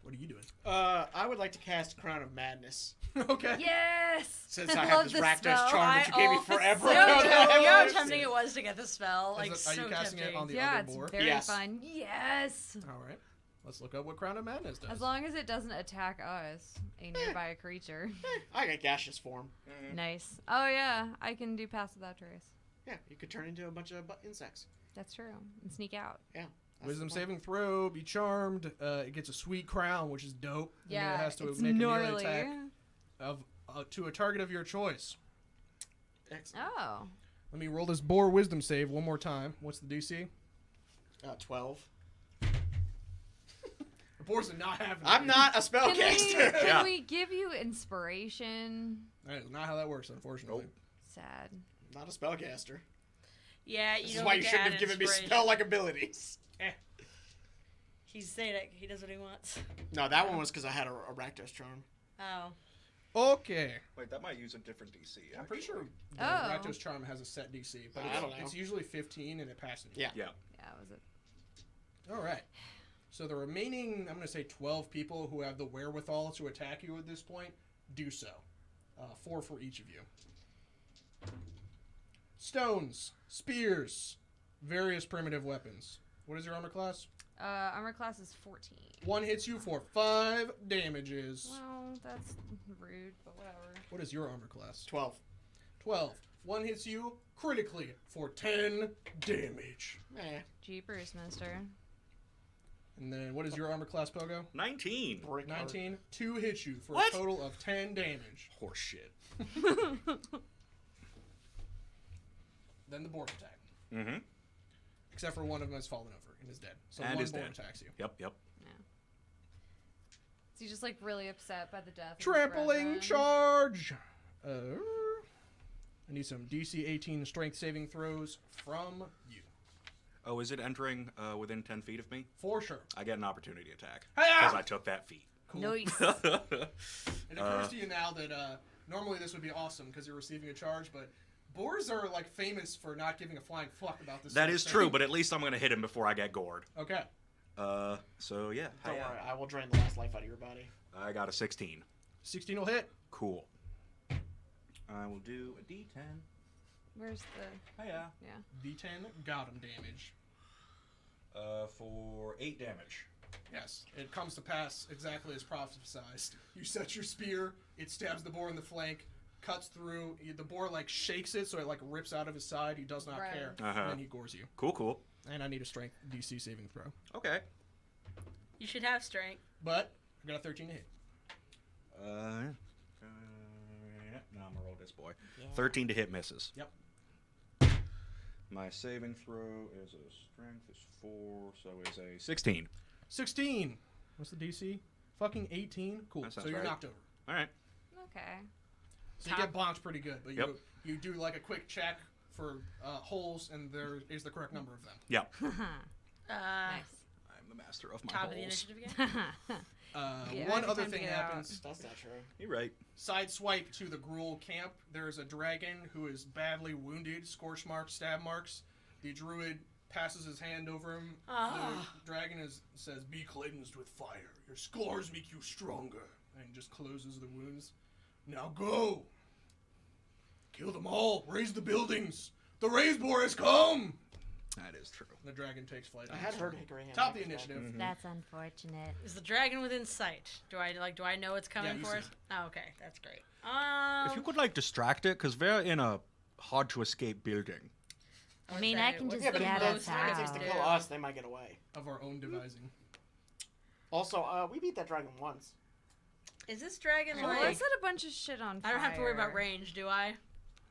What are you doing? I would like to cast Crown of Madness. Okay. Yes! Since I have love this this Rakdos spell. charm that you gave me Oh, forever. So ago good. that I You know how used. tempting it was to get the spell. Like, Are so you casting tempting. it on the Yeah, other it's board? very Yes. fun. Yes! All right. Let's look up what Crown of Madness does. As long as it doesn't attack us, a nearby creature. I got gaseous form. Nice. Oh, yeah. I can do Pass Without Trace. Yeah, you could turn into a bunch of insects. That's true. And sneak out. Yeah. that's Wisdom the plan. saving throw, be charmed. It gets a sweet crown, which is dope. And then Yeah, it has to it's make a melee gnarly. attack of to a target of your choice. Excellent. Oh. Let me roll this boar wisdom save one more time. What's the DC? 12. The boars are not having. I'm not a Can we, spellcaster. can Yeah. we give you inspiration? That is not how that works, unfortunately. Nope. Sad. Not a spellcaster. Yeah, you This is don't why get you to shouldn't add have given me inspiration. spell-like abilities. He's saying it. He does what he wants. No, that one was because I had a Rakdos charm. Oh. Okay. Wait, that might use a different DC. I'm pretty sure the Oh. Rakdos charm has a set DC, but I don't know. it's usually 15 and it passes. Yeah. Yeah. Yeah, was it? All right. So the remaining, I'm going to say 12 people who have the wherewithal to attack you at this point, do so. 4 for each of you. Stones, spears, various primitive weapons. What is your armor class? Armor class is 14. 1 hits you for 5 damages. Well, that's rude, but whatever. What is your armor class? 12. 12. 1 hits you critically for 10 damage. Eh. Jeepers, mister. And then what is your armor class, Pogo? 19. Brick 19. 2 hits you for What? a total of 10 damage. Horseshit. Then the boar attack. Mm-hmm. Except for one of them has fallen over and is dead. So And one is boar dead. attacks you. Yep, yep. Is he just like really upset by the death? of his Trampling brethren? charge. I need some DC 18 strength saving throws from you. Oh, is it entering within 10 feet of me? For sure. I get an opportunity attack. Hi-ya! Because I took that feat. Cool. Nice. It occurs to you now that normally this would be awesome because you're receiving a charge, but boars are like famous for not giving a flying fuck about this. That sort of is thing. true, but at least I'm going to hit him before I get gored. Okay. So yeah. Don't Hi-ya. worry, I will drain the last life out of your body. I got a 16. 16 will hit. Cool. I will do a D10. Where's the? Hiya. D10 got him damage. For 8 damage. Yes, it comes to pass exactly as prophesized. You set your spear, it stabs the boar in the flank, cuts through. The boar like shakes it, so it like rips out of his side. He does not Right. care, Uh-huh. and then he gores you. Cool. And I need a strength DC saving throw, Okay. You should have strength. but I got a 13 to hit. Now I'm gonna roll this boy. 13 to hit misses. Yep. My saving throw is a strength is 4, so is a 16. 16. What's the DC? Fucking 18. Cool. That So sounds you're right. knocked over. All right. Okay. So you get bonked pretty good, but Yep. you do like a quick check for holes, and there is the correct number of them. Yeah. Nice. I'm the master of my Top of the holes. initiative again. Yeah, One every other time thing you get out. happens. That's not true. You're right. Side swipe to the Gruul camp. There's a dragon who is badly wounded, scorch marks, stab marks. The druid passes his hand over him. Ah. The dragon says, "Be cleansed with fire. Your scars make you stronger." And just closes the wounds. Now go. Kill them all. Raise the buildings. The raise boar has come. That is true. The dragon takes flight. I had heard Hickory Ham. Top of the initiative. That's unfortunate. Is the dragon within sight? Do I know it's coming Yeah, you for see us? it. Oh, okay, that's great. If you could like distract it, because we're in a hard to escape building. I mean, I can what's just Yeah, but get if us the dragon takes out. to kill us, they might get away. Of our own devising. Also, we beat that dragon once. Is this dragon Well, I like? set a bunch of shit on fire. I don't have to worry about range, do I?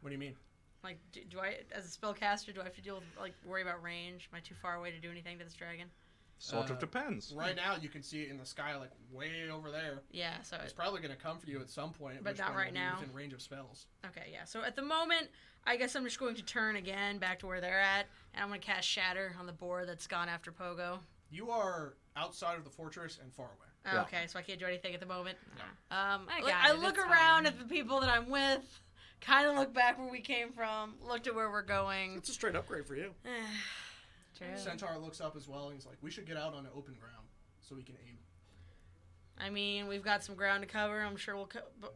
What do you mean? Like, do I, as a spellcaster, do I have to deal with worry about range? Am I too far away to do anything to this dragon? Sort of depends. Right now, you can see it in the sky, like way over there. Yeah. So It's probably going to come for you at some point, But which not point right it'll be now. Within range of spells. okay, yeah. So at the moment, I guess I'm just going to turn again back to where they're at, and I'm going to cast Shatter on the boar that's gone after Pogo. You are outside of the fortress and far away. Yeah. Okay, so I can't do anything at the moment. I Like, got I it, look it's around fine. at the people that I'm with, kind of look back where we came from, looked at where we're going. It's a straight upgrade for you. True. Centaur looks up as well, and he's like, "We should get out on an open ground so we can aim." I mean, we've got some ground to cover. I'm sure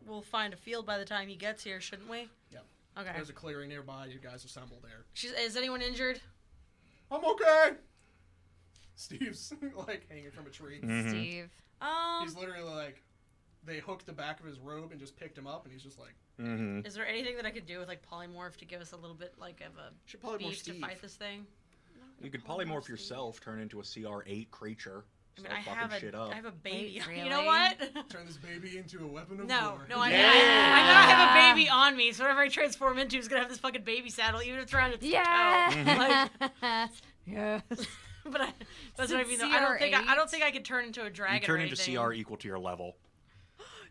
we'll find a field by the time he gets here, shouldn't we? Yep. Okay. There's a clearing nearby. You guys assemble there. Is anyone injured? I'm okay. Steve's like hanging from a tree. Mhm. Steve. He's literally like, they hooked the back of his robe and just picked him up, and he's just like, Mm-hmm. Is there anything that I could do with polymorph to give us a little bit of a Should probably more beef to Steve. fight this thing? You could polymorph yourself, turn into a CR8 creature. I mean, Start fucking shit up. I have a baby. Wait, You know really? what? turn this baby into a weapon of No, war. no, I Yeah. know I have a baby on me, so whatever I transform into is gonna have this fucking baby saddle, even if it's around its toe. Yes. Like, Yes. but that's So what I mean. Though. I don't CR8? think I could turn into a dragon. You turn or into anything. CR equal to your level.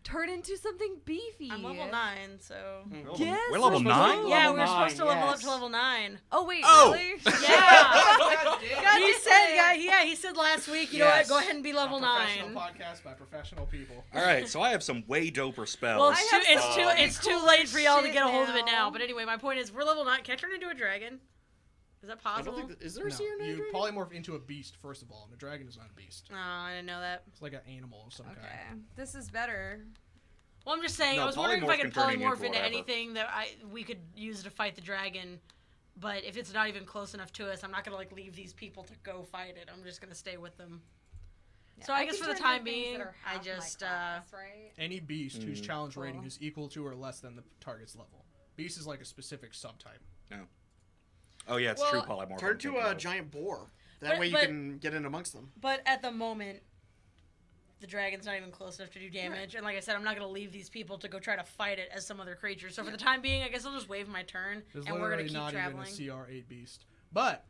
Turn into something beefy. I'm level 9, so. Yes, We're level let's 9? go. Yeah, Level we were supposed to 9, level up yes. to level 9. Oh wait, Oh! really? Yeah. He damn said, it. yeah, he said last week. You know Yes. what? Go ahead and be level A professional 9. podcast by professional people. Alright, so I have some way doper spells. Well, I have some it's too cool late for y'all to shit get a hold of it now. now. But anyway, my point is, we're level 9. Can I turn into a dragon? Is that I possible? don't think is there No, a CR9 you dragon? polymorph into a beast first of all, and a dragon is not a beast. No, I didn't know that. It's like an animal of some Okay, kind. this is better. Well, I'm just saying. No, I was wondering if I polymorph could can turn polymorph into into whatever. anything that we could use to fight the dragon. But if it's not even close enough to us, I'm not gonna leave these people to go fight it. I'm just gonna stay with them. Yeah, So I guess can for the turn time into things being, that are I half my just, class, right? Any beast whose challenge Cool. rating is equal to or less than the target's level. Beast is like a specific subtype. Oh yeah, it's Well, true polymorph. Turn I'm to thinking a of. giant boar. That But- way you but- can get in amongst them. But at the moment, the dragon's not even close enough to do damage. And like I said, I'm not gonna leave these people to go try to fight it as some other creature. So for the time being, I guess I'll just wave my turn, There's and we're gonna literally keep not traveling. even a CR8 beast. But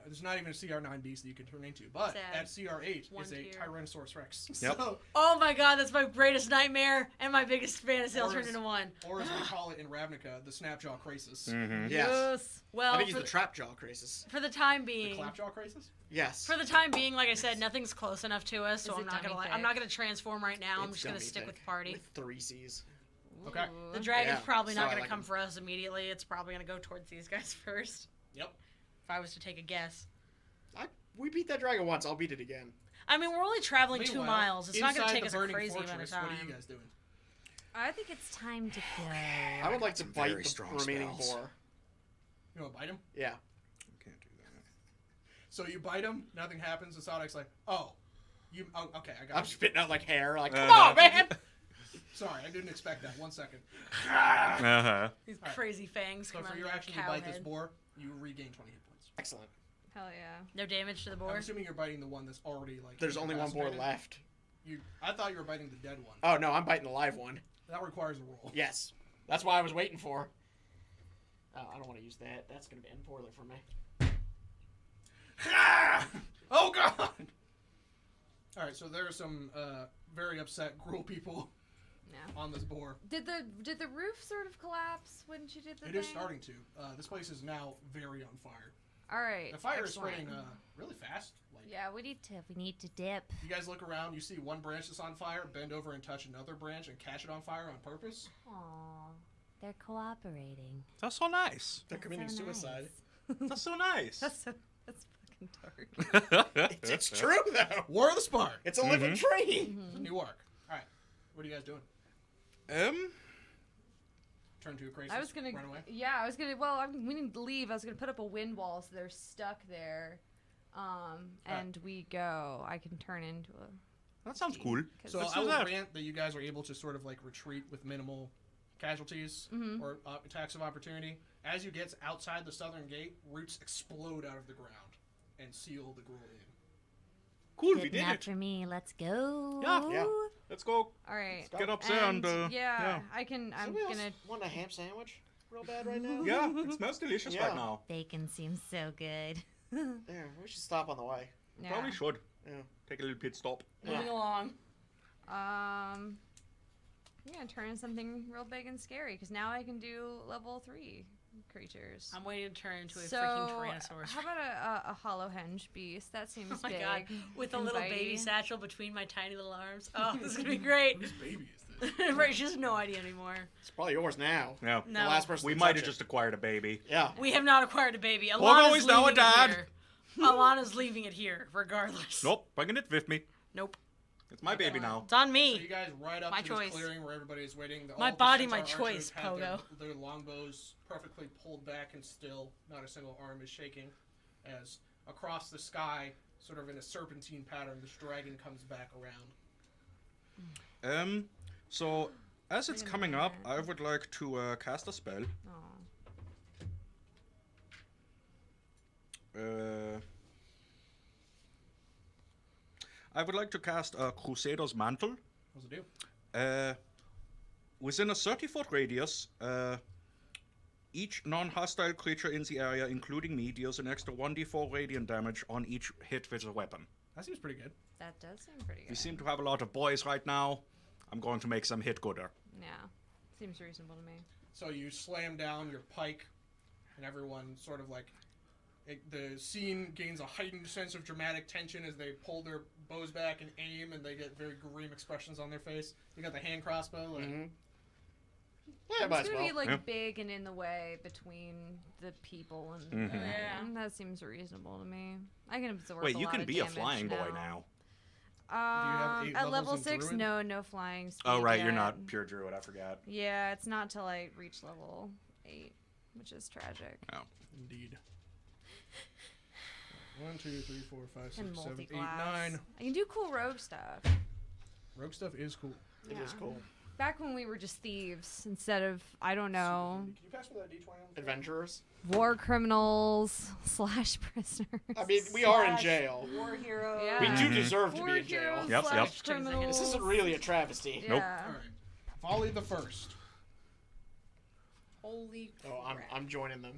there's not even a CR9 beast that you can turn into, but Sad. at CR8 One is a tier. Tyrannosaurus Rex. Yep. So, Oh my god, that's my greatest nightmare and my biggest fantasy. I'll Or turn is- into one. or as we call it in Ravnica, the Snapjaw Krasis. Mm-hmm. Yes. Well, I think he's for, the Trapjaw Crisis. for the time The being, Clapjaw Krasis? Yes. for the time being, like I said, nothing's close enough to us, so Is I'm it not gonna dummy I'm not thick? gonna transform right now. I'm It's just gonna gummy stick thick with party. With 3 C's. Okay. The dragon's Yeah, probably so not I gonna like come him. for us immediately. It's probably gonna go towards these guys first. Yep. If I was to take a guess. We beat that dragon once. I'll beat it again. I mean, we're only traveling 2 Meanwhile, miles. It's not gonna inside take the us a burning crazy amount of fortress, time. What are you guys doing? I think it's time to go. I would like to some bite very the strong remaining spells. boar. You want to bite him? Yeah. Can't do that. So you bite him, nothing happens, and Sonic's like, oh, okay, I got I'm you. spitting out like hair. Like, come Uh-huh. on, man. Sorry, I didn't expect that. 1 second. Uh-huh. These Alright. crazy fangs So come for out your of your action, you cow bite this head. boar, you regain 20 hit points. Excellent. Hell yeah. No damage to the I'm boar. assuming you're biting the one that's already like. There's only one boar incapacitated. left. I thought you were biting the dead one. Oh, no, I'm biting the live one. That requires a roll. Yes. That's why I was waiting for. Oh, I don't want to use that. That's going to end poorly for me. Oh god! All right, so there are some very upset, cruel people No. on this boar. Did the roof sort of collapse when she did the It thing? is starting to. This place is now very on fire. All right. The fire excellent. is spreading really fast. Like, Yeah, we need to dip. you guys look around, you see one branch that's on fire, bend over and touch another branch and catch it on fire on purpose. Aw, they're cooperating. That's so nice. They're committing So suicide. That's so nice. That's fucking dark. It's true, though. War of the Spark. It's a living tree. Mm-hmm. It's a new arc. All right, what are you guys doing? Turn to a crisis. I was gonna. run away. Yeah, I was gonna. Well, we need to leave. I was gonna put up a wind wall so they're stuck there. And we go. I can turn into a. That sounds cool. So Let's I do will that. grant that you guys are able to sort of like retreat with minimal casualties or attacks of opportunity. As you get outside the southern gate, roots explode out of the ground and seal the gruel in. Cool, we Getting did it. after me. Let's go. Yeah. Let's go. All right. Get up there and yeah, I can. I'm Somebody gonna. else want a ham sandwich real bad right now? Yeah, it smells delicious Yeah. right now. Bacon seems so good. There, we should stop on the way. Yeah. Probably should. Yeah. Take a little pit stop. Moving along. I'm gonna turn into something real big and scary because now I can do level 3 creatures. I'm waiting to turn into a So, freaking Tyrannosaurus. how about a hollow henge beast? That seems Oh my big. god, with a and little baby bitey. satchel between my tiny little arms. Oh, this is gonna be great. Whose baby is this? Right, she has no idea anymore. It's probably yours now. Yeah. No, The last person We to might touch have it. just acquired a baby. Yeah. we have not acquired a baby. Pogo Alana's is now a leaving dad. it here. Alana's leaving it here, regardless. Nope, bringing it with me. Nope. It's my baby now. It's on So me. you guys ride up My to choice. this clearing where everybody is waiting. My All the body, centaur my archers choice, have Pogo. Their longbows perfectly pulled back and still. Not a single arm is shaking. As across the sky, sort of in a serpentine pattern, this dragon comes back around. So as it's Wait a coming up, minute. I would like to cast a spell. Aw. I would like to cast a Crusader's Mantle. What's it do? Within a 30-foot radius, each non-hostile creature in the area, including me, deals an extra 1d4 radiant damage on each hit with a weapon. That seems pretty good. That does seem pretty good. We seem to have a lot of boys right now. I'm going to make some hit gooder. Yeah. Seems reasonable to me. So you slam down your pike, and everyone sort of like. The scene gains a heightened sense of dramatic tension as they pull their bows back and aim, and they get very grim expressions on their face. You got the hand crossbow. Like, Mm-hmm. Yeah, might It's as gonna well. be like Yeah. big and in the way between the people and Mhm. Yeah. that seems reasonable to me. I can absorb. Wait, a you lot can of be a damage flying boy now. have 8 at level levels in 6, Druid? no flying speed. Oh, right, you're yet. not pure druid, I forgot. Yeah, it's not till I reach level 8, which is tragic. Indeed. 1, 2, 3, 4, 5, 6, And 7, 8, multi-class. 9. I can do cool rogue stuff. Rogue stuff is cool. It is Yeah. cool. Back when we were just thieves instead of, I don't know, Can you pass me that D20 on the Adventurers. war criminals / prisoners. I mean, we are in jail. War hero. Yeah. We do Mhm. deserve to War be in jail. heroes Yep, / yep. criminals. This isn't really a travesty. Nope. Yeah. Alright. Volley the first. Holy Oh, crap. I'm joining them.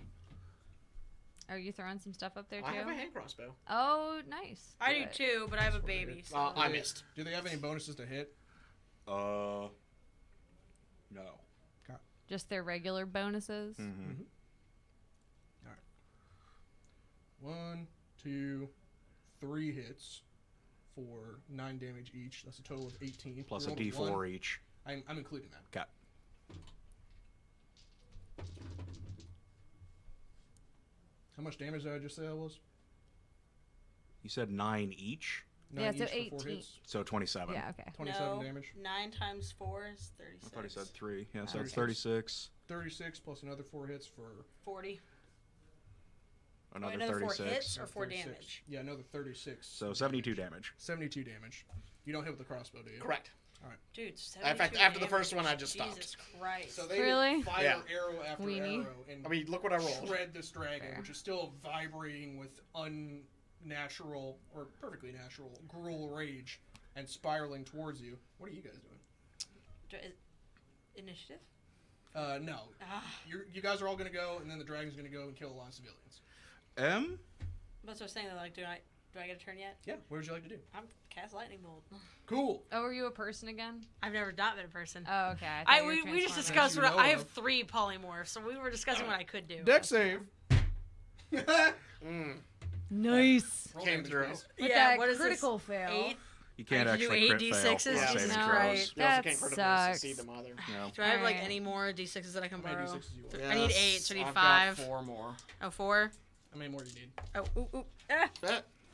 Are you throwing some stuff up there too? I have a hand crossbow. Oh, nice. I do Good. too, but I have a baby. So. Well, I missed. Do they have any bonuses to hit? No. Just their regular bonuses. Mm-hmm. All right. 1, 2, 3 hits for 9 damage each. That's a total of 18. Plus a Rolled D4 1. each. I'm including that. Okay. How much damage did I just say that was? You said 9 each, 9 Yeah, so each for 4 18. hits. so 27. Yeah, okay. 27 No, damage. 9 times 4 is 36. I thought he said 3. Yeah, so 36. it's 36. 36 plus another 4 hits for 40. Another Another 4 36. hits or 4 36. damage. Yeah, another 36. So 72 damage. 72 damage. You don't hit with the crossbow, do you? Correct. Dude, 72 In fact, after the damage. first one, I just stopped. Jesus Christ. So they Really? fire Yeah. arrow after Weenie. arrow and I mean, look what I rolled. shred this dragon, Fair. which is still vibrating with unnatural or perfectly natural gruel rage and spiraling towards you. What are you guys doing? Initiative? No. Ah, You guys are all going to go, and then the dragon's going to go and kill a lot of civilians. that's what I was saying. Like, do I get a turn yet? Yeah, what would you like to do? I'm cast lightning bolt. Cool. Oh, are you a person again? I've never not been a person. Oh, okay. I thought you were We just transforming. discussed That what you know I have of. 3 polymorphs, so we were discussing what I could do. Deck save. Mm. Nice. Roll Came damage, through. please. With Yeah, that what is this? critical fail. 8? You can't I can do actually 8 crit fail. D6s? Yeah, Jesus saving Christ. throws. You also That can't critically sucks. succeed them either. No. Do I have like Alright. any more D6s that I can How many borrow? D6s do you want? I need 8, so I need I've 5. got 4 more. Oh, 4? How many more do you need? Oh, ooh, ooh. Ah.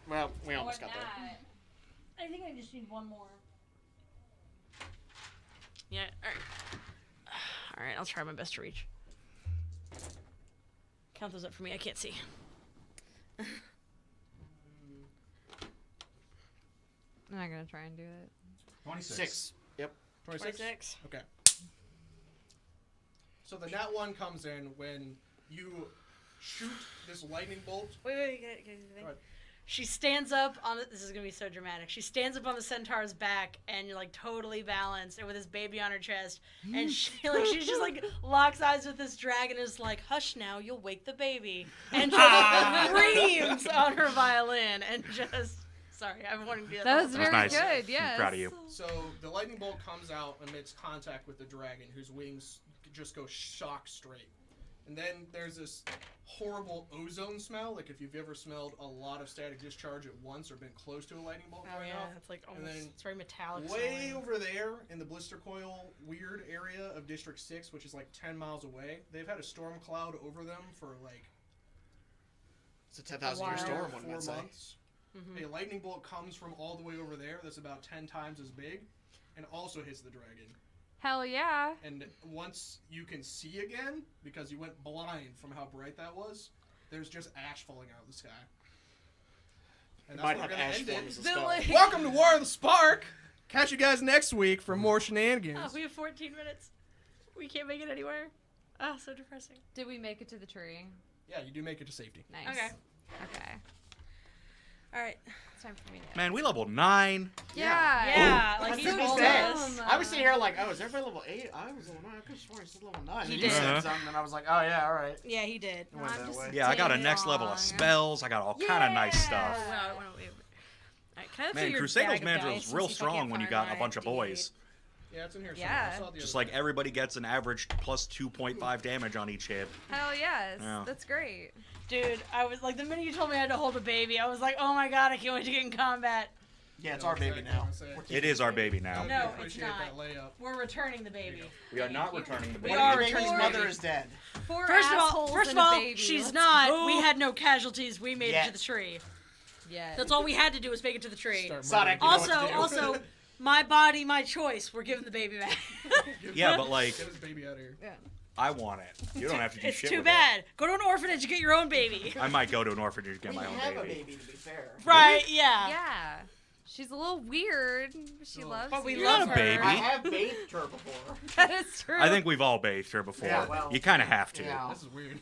Well, we almost got there. I think I just need 1 more. Yeah, alright. Alright, I'll try my best to reach. Count those up for me, I can't see. I'm not gonna try and do it. 26. Yep. 26? 26. Okay. So the nat 1 comes in when you shoot this lightning bolt. Wait, can I do the thing? Go ahead. She stands up on this is gonna be so dramatic. She stands up on the centaur's back and you're like totally balanced and with his baby on her chest and she she just like locks eyes with this dragon and is like, hush now, you'll wake the baby, and just screams on her violin and just sorry, I've been wanting to do that. That the was whole very time. nice. good. I'm Yes. proud of you. So the lightning bolt comes out and makes contact with the dragon, whose wings just go shock straight. And then there's this horrible ozone smell, like if you've ever smelled a lot of static discharge at once or been close to a lightning bolt Oh going yeah, off. it's like And almost then it's very metallic. Way smelling. over there in the blister coil weird area of District 6, which is like 10 miles away, they've had a storm cloud over them for like It's a 10,000 year Wow. storm, one 4 might say. months. Mhm. A lightning bolt comes from all the way over there that's about 10 times as big and also hits the dragon. Hell yeah. And once you can see again, because you went blind from how bright that was, there's just ash falling out of the sky. And Might where have we're gonna ash end form it. as a Then, spell. like- Welcome to War of the Spark! Catch you guys next week for more shenanigans. Oh, we have 14 minutes. We can't make it anywhere. Oh, so depressing. Did we make it to the tree? Yeah, you do make it to safety. Nice. Okay. Okay. All right. It's time for me to. Man, we leveled 9. Yeah. Yeah, like That's he's what he bold said. us. I was sitting here like, oh, is everybody level 8? I was level 9. I could have sworn it's level 9. He And did. you said something, and I was like, oh, yeah, all right. Yeah, he did. It went that way. Yeah, I got a Dang next level long. of spells. I got all kind of nice Oh, stuff. wow, wait. Alright, can I Man, your Crusado's bag of Mandrill dice is real and see if I strong can't when you find got a my bunch of D8? boys. Yeah, it's in here. Yeah. Somewhere. I saw it the Just other like day. everybody gets an average plus 2.5 damage on each hit. Hell yes. Yeah. That's great. Dude, I was like, the minute you told me I had to hold a baby, I was like, oh my god, I can't wait to get in combat. Yeah, it's No, our baby exactly, now. I'm saying. We're It keeping is our the baby now. No, I it's appreciate not. that layup. We're returning the baby. We are not returning the We baby. are Baby's returning the mother baby. is dead. Four First assholes of and all, a baby. she's Let's not. go. We had no casualties. We made it Yet. to the tree. Yeah. That's all we had to do was make it to the tree. Start Sonic, murdering you know people. what to do. Also, my body, my choice. We're giving the baby back. Yeah, but like, Get this baby out of here. I want it. You don't have to do It's shit too with bad. Go to an orphanage and get your own baby. it. I might go to an orphanage to get We my own have a baby. baby, to be fair. Right? Yeah. Yeah. She's a little weird. She Oh. loves But we you. love Not a her. baby. I have bathed her before. That is true. I think we've all bathed her before. Yeah, well, you kind of have to. Yeah. This is weird.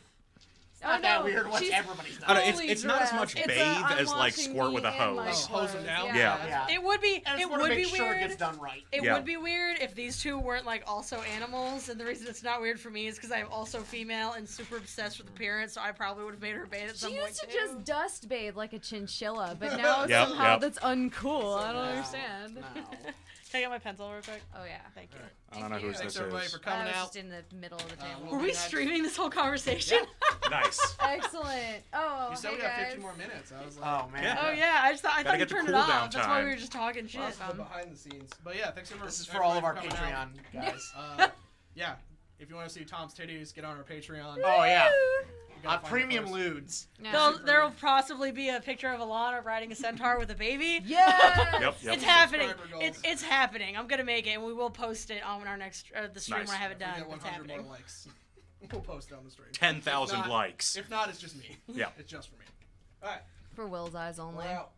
Not that weird. What's she's everybody's I don't know, fully it's not as much dressed. bathe I'm as like washing squirt with a me and my hose. Oh, hose them clothes, down? Yeah. Yeah. It would be. I just It want to would make be sure weird. it gets done right. It Yeah. would be weird if these two weren't like also animals, and the reason it's not weird for me is because I'm also female and super obsessed with appearance, so I probably would have made her bathe at some She point used to too. just dust bathe like a chinchilla, but now Yep, somehow yep. that's uncool. I don't No, understand. no. Can I get my pencil real quick? Oh yeah. Thank you. I don't know whose Thanks this everybody is. for I coming was out. just in the middle of the table. we'll Were be we back. streaming this whole conversation? Nice. Excellent. Oh, You said hey we got guys. 15 more minutes. I was like, Oh man. Yeah. Oh yeah, I thought Gotta you get the turned it cool off. down That's why we time. were just talking shit. well, that's the behind the scenes. But yeah, thanks everyone. This is for all of our everybody for coming out. Patreon guys. Yeah, if you want to see Tom's titties, get on our Patreon. Oh yeah. You gotta find it Premium first. lewds. Yeah. There'll possibly be a picture of Alana riding a centaur with a baby. Yes. Yep, yep. It's happening. Subscriber goals. It's happening. I'm gonna make it, and we will post it on our next the stream Nice. when I have it If we done. get It's 100 more happening. likes, we'll post it on the stream. 10,000 If not- likes. If not, it's just me. Yeah. It's just for me. All right, For Will's eyes only. we're out.